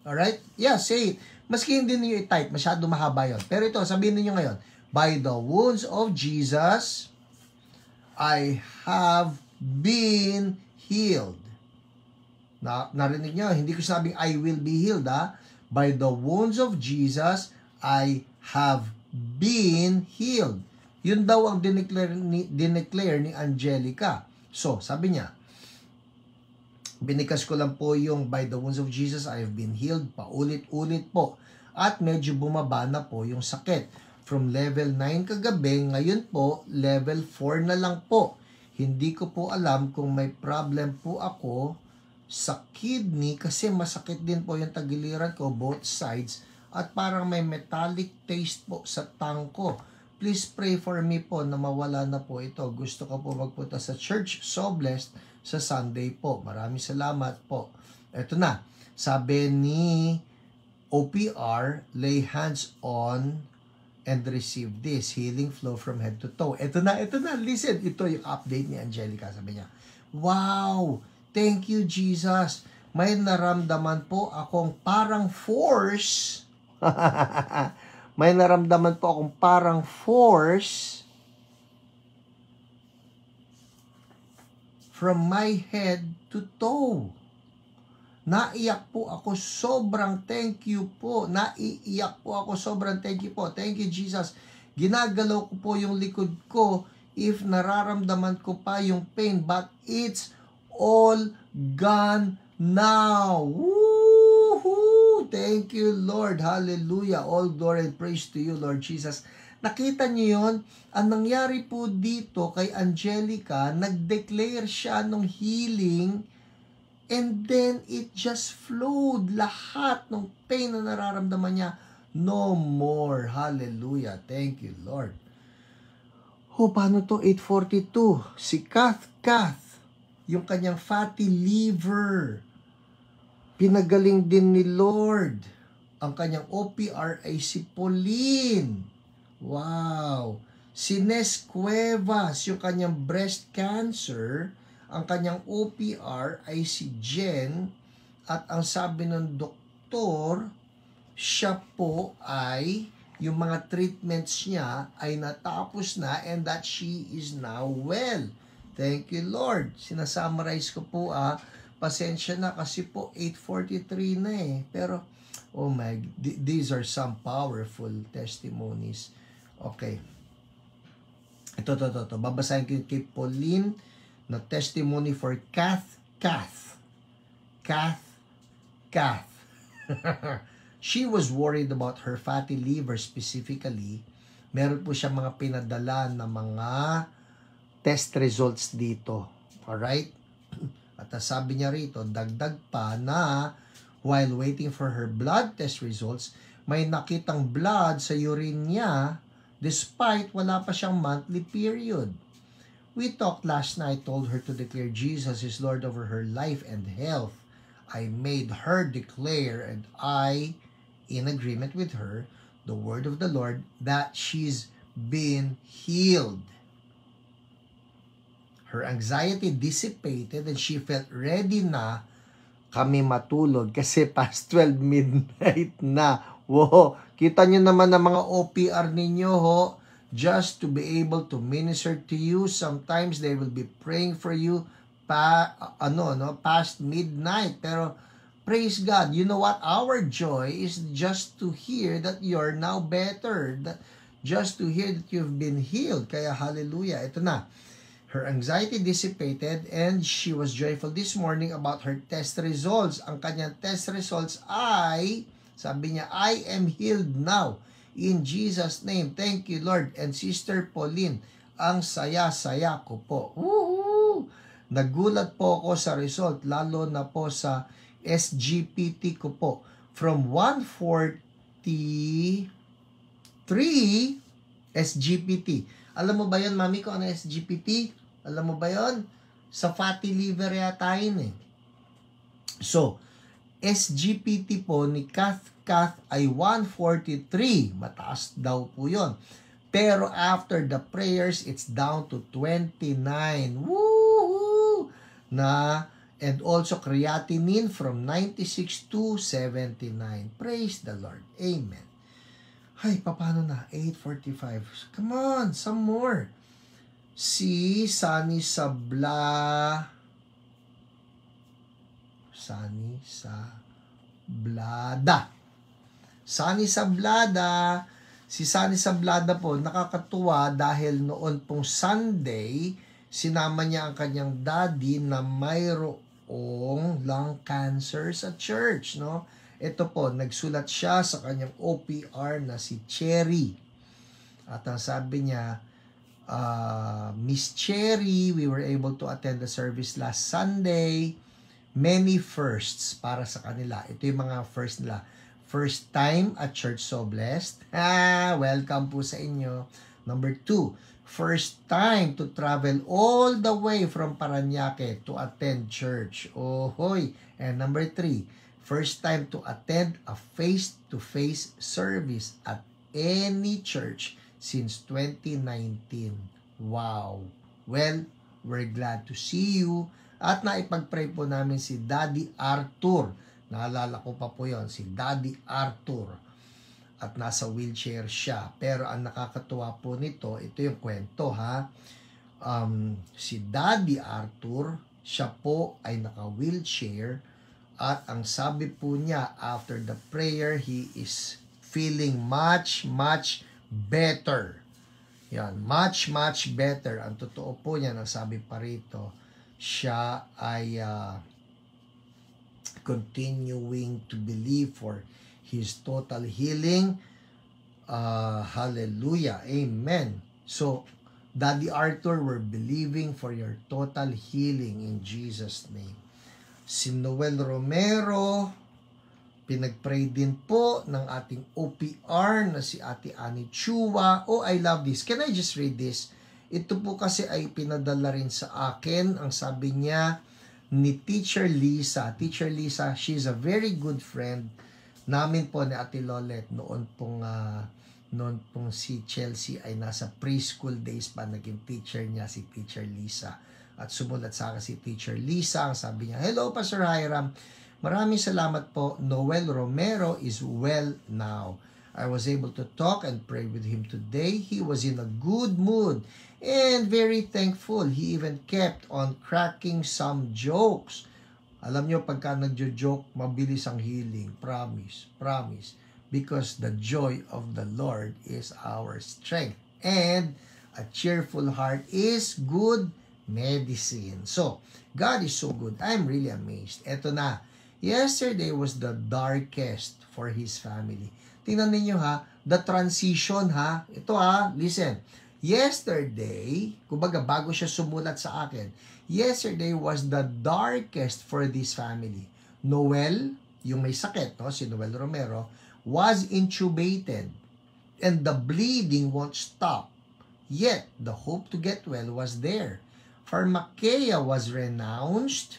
Alright? Yeah, say it. Maski hindi niyo i-type, masyado mahaba yun. Pero ito, sabihin niyo ngayon, by the wounds of Jesus, I have been healed. Narinig niyo, hindi ko sabing I will be healed, ha? By the wounds of Jesus, I have been healed. Yun daw ang dineclare ni Angelica. So, sabi niya, binikas ko lang po yung by the wounds of Jesus, I have been healed. Paulit-ulit po. At medyo bumaba na po yung sakit. From level 9 kagabi, ngayon po, level 4 na lang po. Hindi ko po alam kung may problem po ako sa kidney kasi masakit din po yung tagiliran ko, both sides. At parang may metallic taste po sa tongue ko. Please pray for me po na mawala na po ito. Gusto ko po magpunta sa church. So blessed sa Sunday po. Maraming salamat po. Ito na. Sabi ni OPR, lay hands on and receive this. Healing flow from head to toe. Ito na. Listen. Ito yung update ni Angelica. Sabi niya, wow! Thank you, Jesus. May naramdaman po akong parang force. May naramdaman po akong parang force from my head to toe. Naiyak po ako, sobrang thank you po. Naiiyak po ako, sobrang thank you po. Thank you, Jesus. Ginagalaw ko po yung likod ko if nararamdaman ko pa yung pain, but it's all gone now. Woohoo! Thank you, Lord. Hallelujah. All glory and praise to you, Lord Jesus. Nakita niyo yun? Ang nangyari po dito kay Angelica, nag-declare siya ng healing and then it just flowed. Lahat ng pain na nararamdaman niya, no more. Hallelujah. Thank you, Lord. Oh, paano to? 8:42. Si Kath, yung kanyang fatty liver, pinagaling din ni Lord. Ang kanyang OPR ay si Pauline. Wow. Si Nes Cuevas, yung kanyang breast cancer, ang kanyang OPR ay si Jen. At ang sabi ng doktor, siya po ay, yung mga treatments niya ay natapos na and that she is now well. Thank you, Lord. Sinasummarize ko po, pasensya na kasi po 8:43 na eh. Pero, oh my, these are some powerful testimonies. Okay. Ito. Babasahin ko kay Pauline na testimony for Kath. She was worried about her fatty liver specifically. Meron po siya mga pinadala na mga test results dito. Alright? At sabi niya rito, dagdag pa na while waiting for her blood test results, may nakitang blood sa urine niya despite wala pa siyang monthly period. We talked last night, told her to declare Jesus is Lord over her life and health. I made her declare, and I, in agreement with her, the word of the Lord, that she's been healed. Her anxiety dissipated and she felt ready na kami matulog kasi past 12 midnight na. Wow! Kita nyo naman ang mga OPR ninyo, ho. Just to be able to minister to you. Sometimes they will be praying for you past midnight. Pero praise God. You know what? Our joy is just to hear that you're now better. Just to hear that you've been healed. Kaya hallelujah. Ito na. Her anxiety dissipated and she was joyful this morning about her test results. Ang kanyang test results ay, sabi niya, I am healed now. In Jesus' name. Thank you, Lord. And Sister Pauline, ang saya-saya ko po. Woohoo! Nagulat po ako sa result, lalo na po sa SGPT ko po. From 143 SGPT. Alam mo ba yun, mami, kung ano SGPT? Alam mo ba yun? Sa fatty liver yata yun eh. So, SGPT po ni Kath ay 143. Mataas daw po yun. Pero after the prayers, it's down to 29. Woohoo! And also creatinine from 96 to 79. Praise the Lord. Amen. Ay, paano na? 8:45. Come on, some more. si Sunny Sablada. Si Sunny Sablada po, nakakatuwa dahil noon pong Sunday, sinama niya ang kanyang daddy na mayroong lung cancer sa church, no? Ito po, nagsulat siya sa kanyang OPR na si Cherry. At ang sabi niya, Miss Cherry, we were able to attend the service last Sunday. Many firsts para sa kanila. Ito yung mga first nila. First time at church, so blessed. Welcome po sa inyo. Number 2, first time to travel all the way from Parañaque to attend church. Ohoy. And number 3, first time to attend a face-to-face service at any church since 2019. Wow. Well, we're glad to see you. At naipag-pray po namin si Daddy Arthur. Naalala ko pa po yon, si Daddy Arthur. At nasa wheelchair siya. Pero ang nakakatuwa po nito, ito yung kwento ha. Si Daddy Arthur, siya po ay naka-wheelchair. At ang sabi po niya, after the prayer, he is feeling much, much better. Yan, much, much better. Ang totoo po niya, ang sabi pa rito, siya ay continuing to believe for his total healing. Hallelujah. Amen. So, Daddy Arthur, we're believing for your total healing in Jesus' name. Si Noel Romero, pinag-pray din po ng ating OPR na si Ate Annie Chua. Oh, I love this. Can I just read this? Ito po kasi ay pinadala rin sa akin. Ang sabi niya, ni Teacher Lisa. Teacher Lisa, she's a very good friend namin po ni Ate Lolet noon pong si Chelsea ay nasa preschool days pa, naging teacher niya si Teacher Lisa. At sumulat sa akin si Teacher Lisa, ang sabi niya, hello Pastor Hiram, maraming salamat po, Noel Romero is well now. I was able to talk and pray with him today. He was in a good mood and very thankful. He even kept on cracking some jokes. Alam nyo, pagka nagjo-joke, mabilis ang healing. Promise, promise. Because the joy of the Lord is our strength. And a cheerful heart is good medicine. So, God is so good. I'm really amazed. Eto na. Yesterday was the darkest for his family. Tingnan ninyo ha, the transition ha. Ito ha, listen. Yesterday, kumbaga bago siya sumulat sa akin, yesterday was the darkest for this family. Noel, yung may sakit, no, si Noel Romero, was intubated and the bleeding won't stop. Yet, the hope to get well was there. Pharmakeia was renounced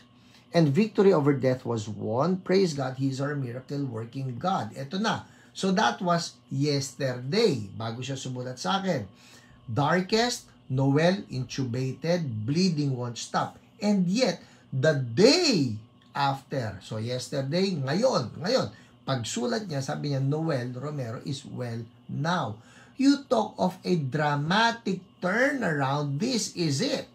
and victory over death was won. Praise God, He's our miracle-working God. Ito na. So that was yesterday, bago siya sumulat sa akin. Darkest, Noel intubated, bleeding won't stop. And yet, the day after, so yesterday, ngayon, pagsulat niya, sabi niya, Noel Romero is well now. You talk of a dramatic turnaround, this is it.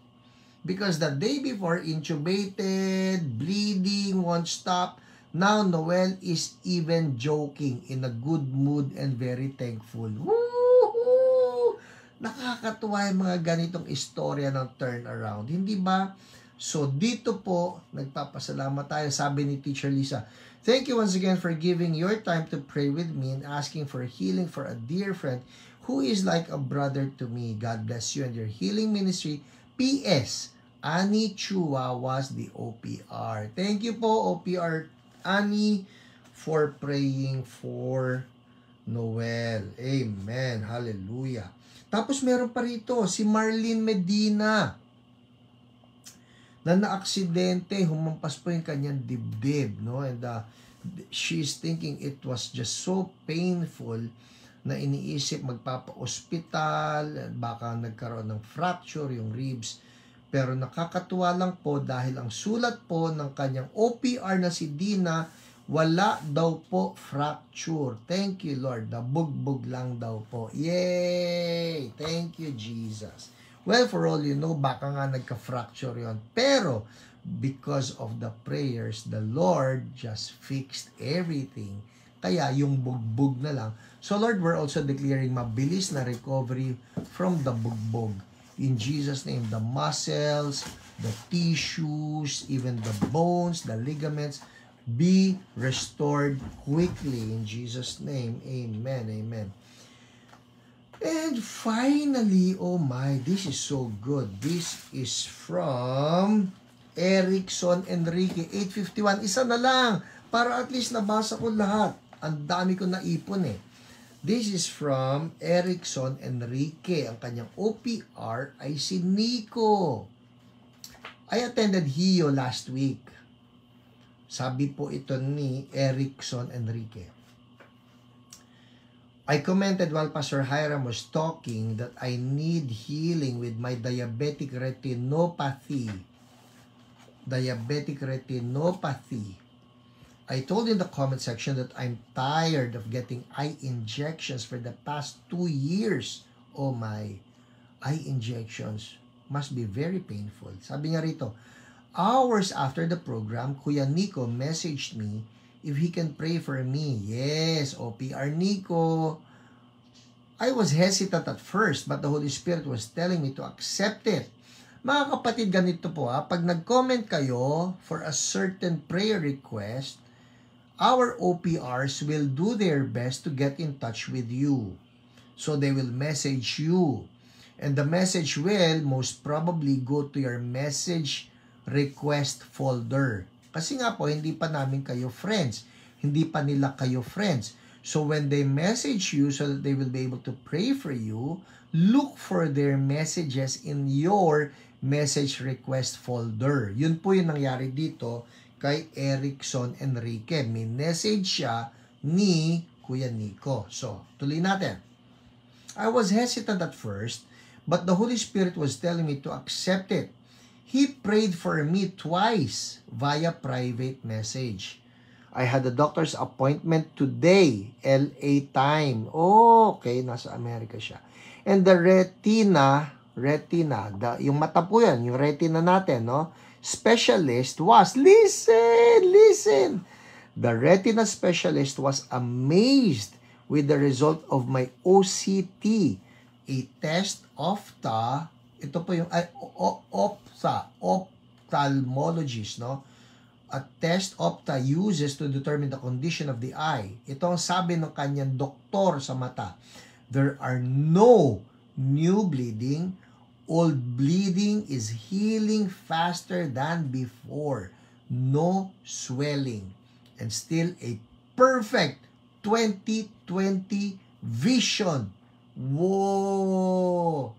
Because the day before, intubated, bleeding won't stop. Now, Noel is even joking, in a good mood and very thankful. Woohoo! Nakakatuwa yung mga ganitong istorya ng turnaround. Hindi ba? So, dito po, nagpapasalamat tayo. Sabi ni Teacher Lisa, thank you once again for giving your time to pray with me and asking for healing for a dear friend who is like a brother to me. God bless you and your healing ministry. P.S. Annie Chua was the OPR. Thank you po, OPR Annie, for praying for Noel. Amen. Hallelujah. Tapos meron pa rito, si Marlene Medina na naaksidente, humampas po yung kanyang dibdib, no? And she's thinking it was just so painful na iniisip magpapa-ospital, baka nagkaroon ng fracture yung ribs. Pero nakakatuwa lang po dahil ang sulat po ng kanyang OPR na si Dina, wala daw po fracture. Thank you, Lord. Nabugbog lang daw po. Yay! Thank you, Jesus. Well, for all you know, baka nga nagka-fracture yon. Pero, because of the prayers, the Lord just fixed everything. Kaya, yung bugbog na lang. So, Lord, we're also declaring mabilis na recovery from the bugbog. In Jesus' name, the muscles, the tissues, even the bones, the ligaments, be restored quickly. In Jesus' name, amen, amen. And finally, oh my, this is so good. This is from Erickson Enrique, 851. Isa na lang, para at least nabasa ko lahat. Ang dami ko naipon eh. This is from Erickson Enrique. Ang kanyang OPR ay si Nico. I attended HIO last week. Sabi po ito ni Erickson Enrique. I commented while Pastor Hiram was talking that I need healing with my diabetic retinopathy. Diabetic retinopathy. I told in the comment section that I'm tired of getting eye injections for the past 2 years. Oh my, eye injections must be very painful. Sabi nga rito, hours after the program, Kuya Nico messaged me if he can pray for me. Yes, OPR Nico. I was hesitant at first, but the Holy Spirit was telling me to accept it. Mga kapatid, ganito po pag nag-comment kayo for a certain prayer request, our OPRs will do their best to get in touch with you. So they will message you. And the message will most probably go to your message request folder. Kasi nga po, hindi pa namin kayo friends. Hindi pa nila kayo friends. So when they message you so that they will be able to pray for you, look for their messages in your message request folder. Yun po yung nangyari dito kay Erickson Enrique. May message siya ni Kuya Nico. So, tuloy natin. I was hesitant at first, but the Holy Spirit was telling me to accept it. He prayed for me twice via private message. I had a doctor's appointment today, LA time. Oh, okay, nasa Amerika siya. And the retina, yung mata po yan, yung retina natin, no? Specialist was, listen. The retina specialist was amazed with the result of my OCT, a test of the, ito po yung, ophthalmologist, no? A test opta uses to determine the condition of the eye. Ito ang sabi ng kanyang doktor sa mata. There are no new bleeding. Old bleeding is healing faster than before. No swelling. And still a perfect 20/20 vision. Whoa!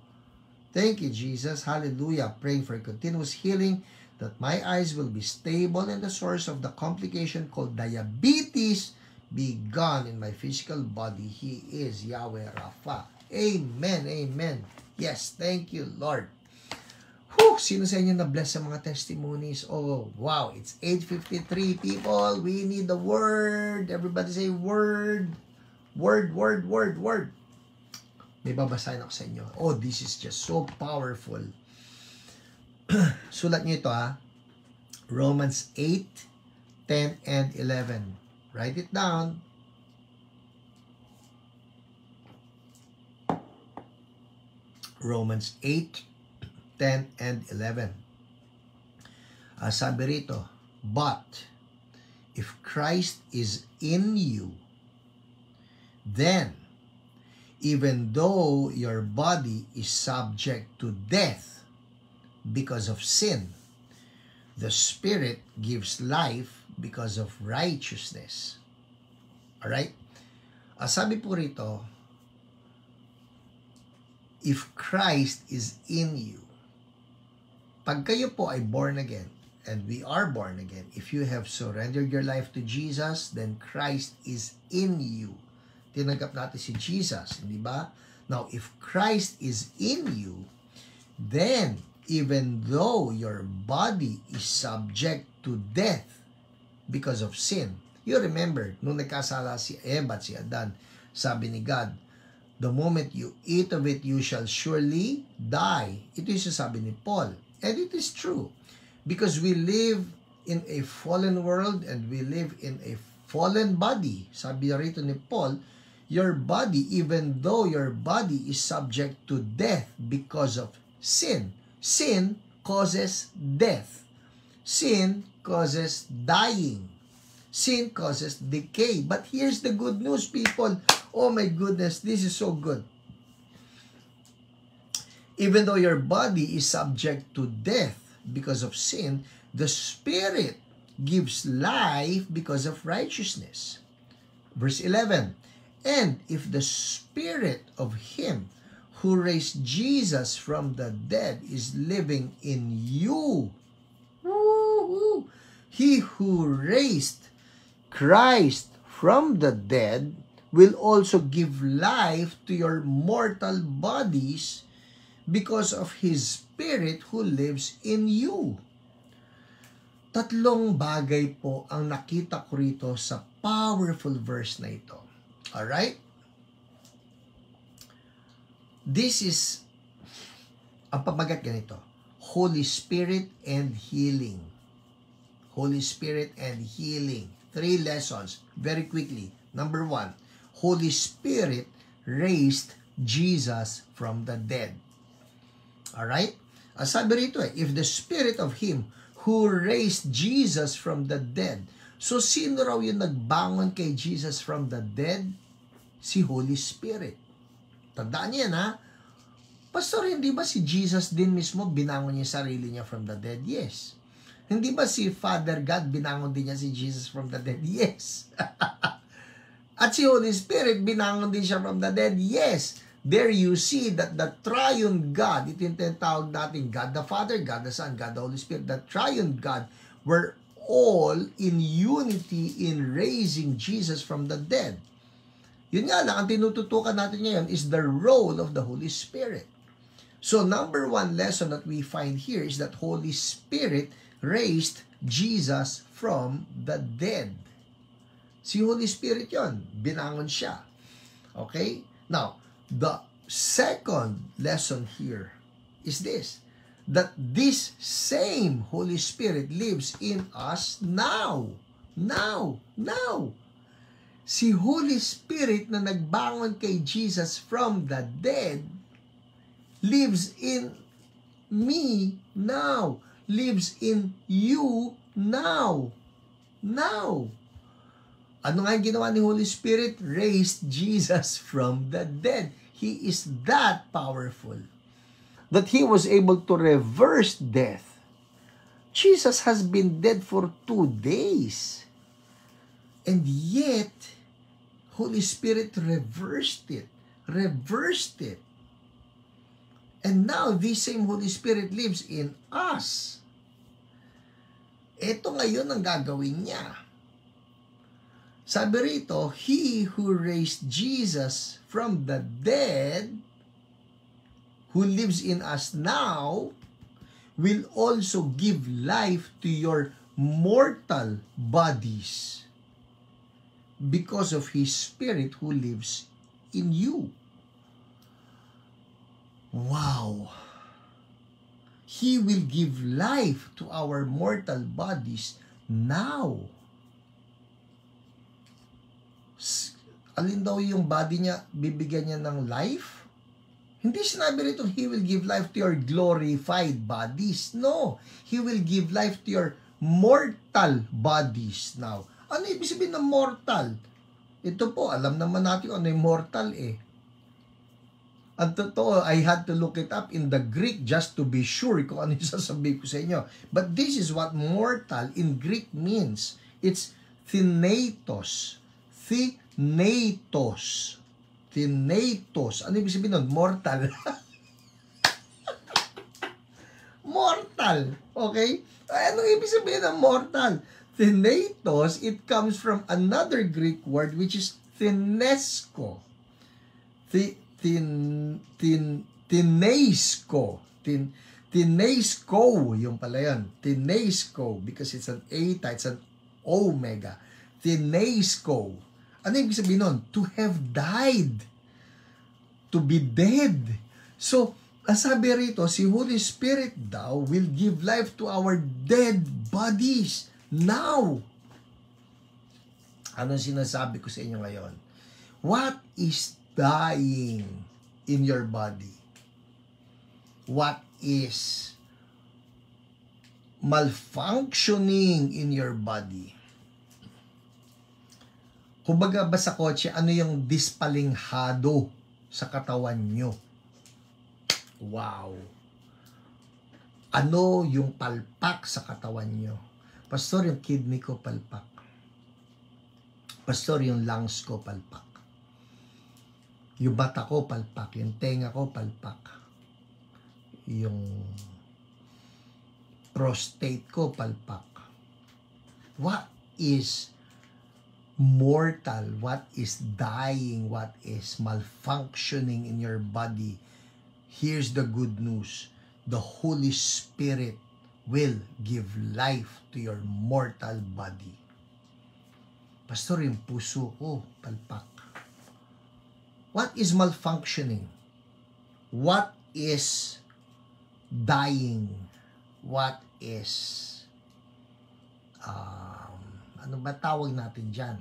Thank you, Jesus. Hallelujah. Praying for continuous healing, that my eyes will be stable and the source of the complication called diabetes be gone in my physical body. He is Yahweh Rapha. Amen, amen. Yes, thank you, Lord. Whew, sino sa inyo na-bless sa mga testimonies? Oh, wow, it's 8:53, people. We need the word. Everybody say word. Word. May babasahin ako sa inyo. Oh, this is just so powerful. Sulat nyo ito Romans 8, 10, and 11. Write it down. Romans 8, 10, and 11. Sabi rito, but if Christ is in you, then even though your body is subject to death because of sin, the Spirit gives life because of righteousness. Alright? Sabi po rito, if Christ is in you, pag kayo po ay born again, and we are born again, if you have surrendered your life to Jesus, then Christ is in you. Tinanggap natin si Jesus, hindi ba? Now, if Christ is in you, then even though your body is subject to death because of sin, you remember, nung nagkasala si Eva at si Adan, sabi ni God, The moment you eat of it, you shall surely die. Ito yung sasabi ni Paul. And it is true. Because we live in a fallen world and we live in a fallen body. Sabi rito ni Paul, your body, even though your body is subject to death because of sin. Sin causes death. Sin causes dying. Sin causes decay. But here's the good news, people. Oh my goodness, this is so good. Even though your body is subject to death because of sin, the Spirit gives life because of righteousness. Verse 11, and if the Spirit of Him who raised Jesus from the dead is living in you, woo-hoo, He who raised Christ from the dead will also give life to your mortal bodies because of His Spirit who lives in you. Tatlong bagay po ang nakita ko rito sa powerful verse na ito. Alright? This is, ang pamagat ganito, Holy Spirit and healing. Holy Spirit and healing. 3 lessons, very quickly. Number 1, Holy Spirit raised Jesus from the dead. Alright? Ang sabi rito if the Spirit of Him who raised Jesus from the dead. So, sino raw yung nagbangon kay Jesus from the dead? Si Holy Spirit. Tandaan niya na, Pastor, hindi ba si Jesus din mismo binangon niya sarili niya from the dead? Yes. Hindi ba si Father God binangon din niya si Jesus from the dead? Yes. At si Holy Spirit binangon din siya from the dead? Yes. There you see that the triune God, ito yung tinatawag natin, God the Father, God the Son, God the Holy Spirit, the triune God were all in unity in raising Jesus from the dead. Yun nga lang, ang tinututukan natin ngayon is the role of the Holy Spirit. So number 1 lesson that we find here is that Holy Spirit raised Jesus from the dead. Si Holy Spirit yon, binangon siya. Okay? Now, the second lesson here is this, that this same Holy Spirit lives in us now. Now. Si Holy Spirit na nagbangon kay Jesus from the dead lives in me now. Lives in you now. Now. Ano nga yung ginawa ni Holy Spirit? Raised Jesus from the dead. He is that powerful that He was able to reverse death. Jesus has been dead for 2 days. And yet, Holy Spirit reversed it. And now, this same Holy Spirit lives in us. Ito ngayon ang gagawin niya. Sabi rito, He who raised Jesus from the dead, who lives in us now, will also give life to your mortal bodies because of His Spirit who lives in you. Wow! He will give life to our mortal bodies now. Alin daw yung body niya, bibigyan niya ng life? Hindi sinabi rito, He will give life to your glorified bodies. No, He will give life to your mortal bodies now. Ano ibig sabihin ng mortal? Ito po, alam naman natin ano yung mortal eh. Ang totoo, I had to look it up in the Greek just to be sure kung ano yung sasabihin ko sa inyo. But this is what mortal in Greek means. It's thanatos. Thanatos. Ano ibig sabihin nun? Mortal. Mortal. Okay? Ano ibig sabihin ng mortal? Thanatos, it comes from another Greek word which is thinesko. Tinesko, yung pala yun. Tinesko, because it's an eta, it's an omega. Tinesko. Ano yung sabihin nun? To have died. to be dead. So, sabi rito, si Holy Spirit daw will give life to our dead bodies now. Ano sinasabi ko sa inyo ngayon? What is dying in your body? What is malfunctioning in your body? Kumbaga ba sa kotse, ano yung dispalinghado sa katawan nyo? Wow! Ano yung palpak sa katawan nyo? Pastor, yung kidney ko palpak. Pastor, yung lungs ko palpak. Yung bata ko palpak. Yung tenga ko palpak. Yung prostate ko palpak. What is mortal? What is dying? What is malfunctioning in your body? Here's the good news. The Holy Spirit will give life to your mortal body. Pastor, yung puso ko palpak. What is malfunctioning? What is dying? What is ano ba tawag natin dyan?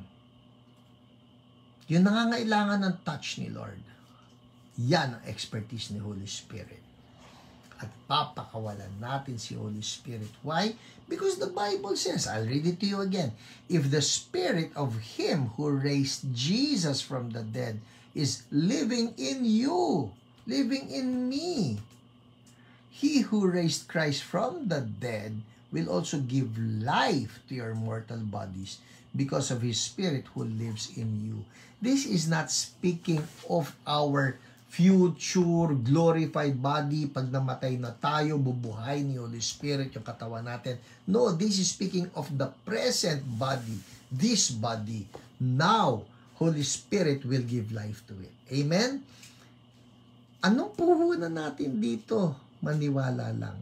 Yung nangangailangan ng touch ni Lord. Yan ang expertise ni Holy Spirit. At papakawalan natin si Holy Spirit. Why? Because the Bible says, I'll read it to you again. If the Spirit of Him who raised Jesus from the dead is living in you, living in me, He who raised Christ from the dead will also give life to your mortal bodies because of His Spirit who lives in you. This is not speaking of our future glorified body. Pag namatay na tayo, bubuhay ni Holy Spirit yung katawan natin. No, this is speaking of the present body. This body. Now, Holy Spirit will give life to it. Amen? Anong puhunan natin dito? Maniwala lang.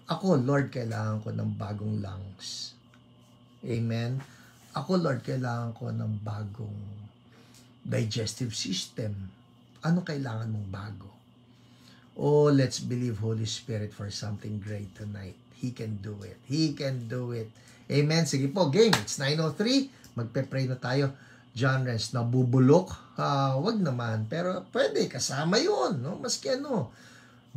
Ako, Lord, kailangan ko ng bagong lungs. Amen? Ako, Lord, kailangan ko ng bagong digestive system. Ano kailangan mong bago? Oh, let's believe Holy Spirit for something great tonight. He can do it. He can do it. Amen? Sige po, game. It's 9:03. Magpe-pray na tayo. John Renz, nabubulok? Wag naman. Pero pwede, kasama yun. No? Maski ano.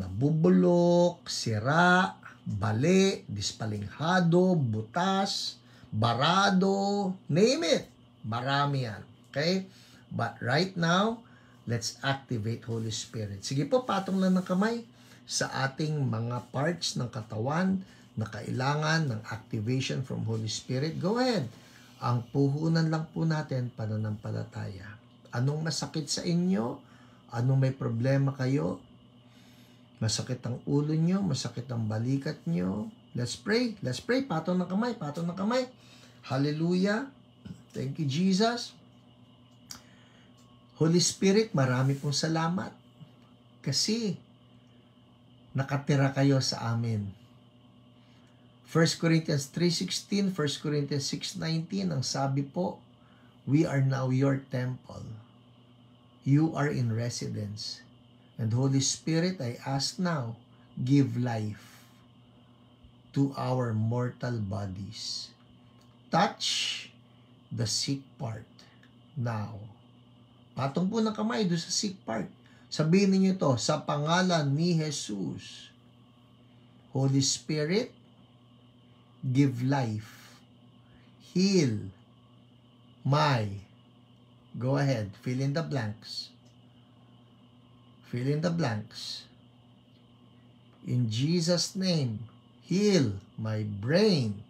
Nabubulok, sira, bali, dispalinghado, butas, barado, name it. Marami yan. Okay? But right now, let's activate Holy Spirit. Sige po, patong lang ng kamay sa ating mga parts ng katawan na kailangan ng activation from Holy Spirit. Go ahead. Ang puhunan lang po natin, pananampalataya. Anong masakit sa inyo? Anong may problema kayo? Masakit ang ulo nyo? Masakit ang balikat nyo? Let's pray. Let's pray. Patong ng kamay. Patong ng kamay. Hallelujah. Thank you, Jesus. Holy Spirit, marami pong salamat kasi nakatira kayo sa amin. 1 Corinthians 3:16, 1 Corinthians 6:19, ang sabi po, we are now your temple. You are in residence. And Holy Spirit, I ask now, give life to our mortal bodies. Touch the sick part now. Patong po ng kamay doon sa sick part. Sabihin niyo to, sa pangalan ni Jesus. Holy Spirit, give life. Heal my. Go ahead, fill in the blanks. Fill in the blanks. In Jesus' name, heal my brain.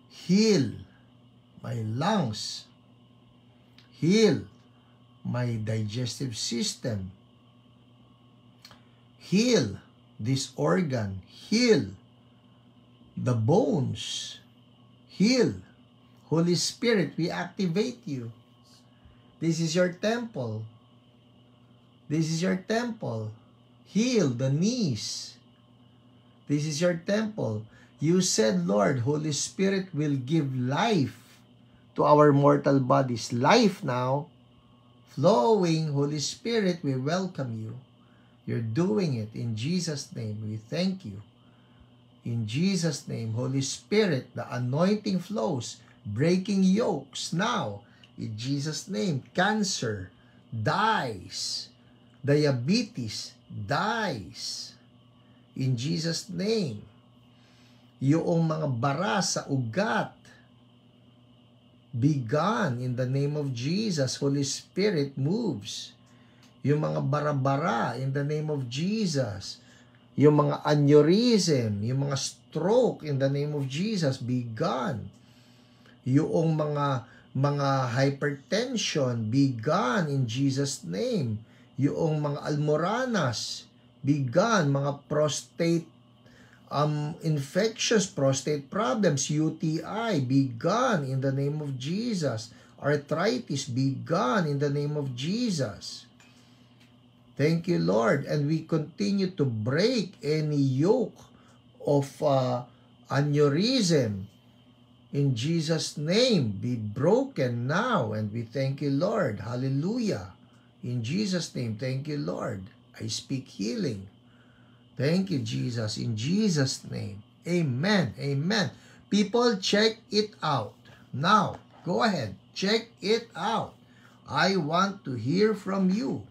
Heal my lungs. Heal my digestive system. Heal this organ. Heal the bones. Heal. Holy Spirit, we activate you. This is your temple. This is your temple. Heal the knees. This is your temple. You said, Lord, Holy Spirit will give life to our mortal bodies. Life now flowing. Holy Spirit, we welcome you. You're doing it in Jesus' name. We thank you. In Jesus' name, Holy Spirit, the anointing flows, breaking yokes now. In Jesus' name, cancer dies. Diabetes dies. In Jesus' name, yung mga bara sa ugat, be gone in the name of Jesus. Holy Spirit moves. Yung mga bara-bara in the name of Jesus. Yung mga aneurysm, yung mga stroke in the name of Jesus, be gone. Yung mga hypertension, be gone in Jesus' name. Yung mga almoranas, be gone. Mga prostate infectious prostate problems, UTI, be gone in the name of Jesus. Arthritis, be gone in the name of Jesus. Thank you, Lord. And we continue to break any yoke of aneurysm. In Jesus' name, be broken now. And we thank you, Lord. Hallelujah. In Jesus' name, thank you, Lord. I speak healing. Thank you, Jesus. In Jesus' name. Amen. Amen. People, check it out. Now, go ahead. Check it out. I want to hear from you.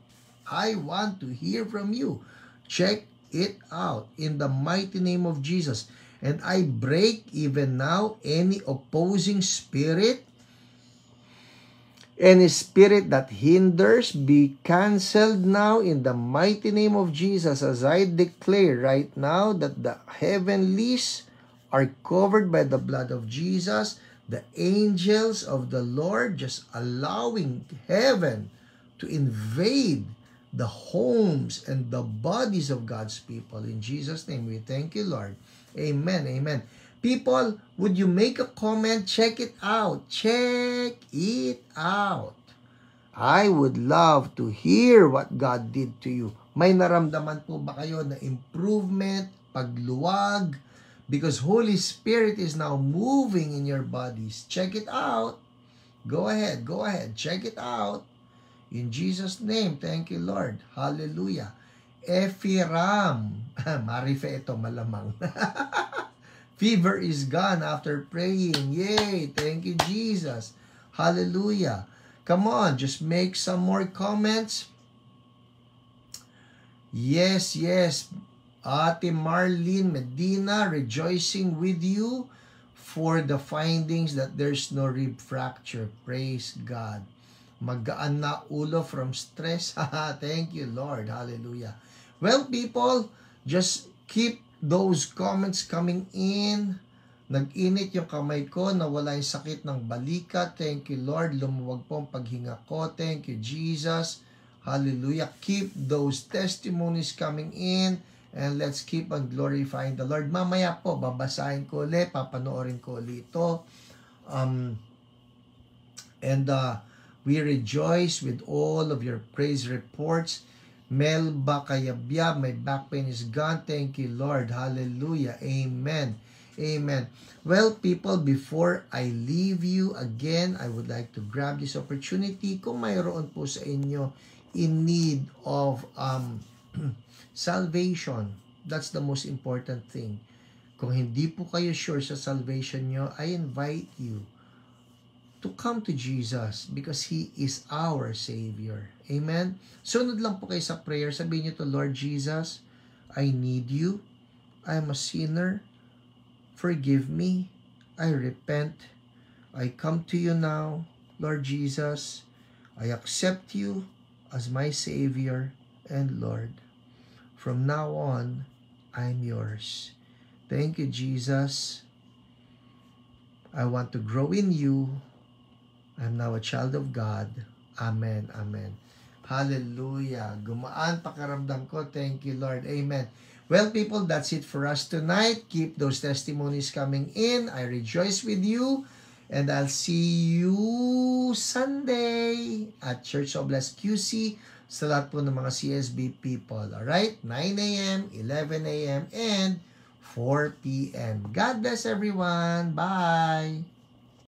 I want to hear from you. Check it out in the mighty name of Jesus. And I break even now any opposing spirit. Any spirit that hinders, be canceled now in the mighty name of Jesus, as I declare right now that the heavenlies are covered by the blood of Jesus. The angels of the Lord just allowing heaven to invade the homes and the bodies of God's people. In Jesus' name, we thank you, Lord. Amen. Amen. People, would you make a comment? Check it out. Check it out. I would love to hear what God did to you. May naramdaman po ba kayo na improvement, pagluwag? Because Holy Spirit is now moving in your bodies. Check it out. Go ahead. Go ahead. Check it out. In Jesus' name, thank you, Lord. Hallelujah. Ephraim. Marife ito, malamang. Fever is gone after praying. Yay! Thank you, Jesus. Hallelujah. Come on, just make some more comments. Yes, yes. Ate Marlene Medina, rejoicing with you for the findings that there's no rib fracture. Praise God. Magaan na ulo from stress. Thank you, Lord. Hallelujah. Well, people, just keep those comments coming in. Nag-init yung kamay ko, nawala yung sakit ng balikat. Thank you, Lord. Lumuwag po ang paghinga ko. Thank you, Jesus. Hallelujah. Keep those testimonies coming in. And let's keep on glorifying the Lord. Mamaya po, babasahin ko ulit, papanoorin ko ulit ito. We rejoice with all of your praise reports. Melba Kayabya, my back pain is gone. Thank you, Lord. Hallelujah. Amen. Amen. Well, people, before I leave you again, I would like to grab this opportunity. Kung mayroon po sa inyo in need of salvation, that's the most important thing. Kung hindi po kayo sure sa salvation nyo, I invite you to come to Jesus because He is our Savior. Amen? Sunod lang po kayo sa prayer. Sabihin niyo to, Lord Jesus, I need you. I am a sinner. Forgive me. I repent. I come to you now, Lord Jesus. I accept you as my Savior and Lord. From now on, I'm yours. Thank you, Jesus. I want to grow in you. I'm now a child of God. Amen. Amen. Hallelujah. Gumaan pakiramdam ko. Thank you, Lord. Amen. Well, people, that's it for us tonight. Keep those testimonies coming in. I rejoice with you. And I'll see you Sunday at Church of Blessed QC sa lahat po ng mga CSB people. Alright? 9 a.m., 11 a.m., and 4 p.m. God bless everyone. Bye!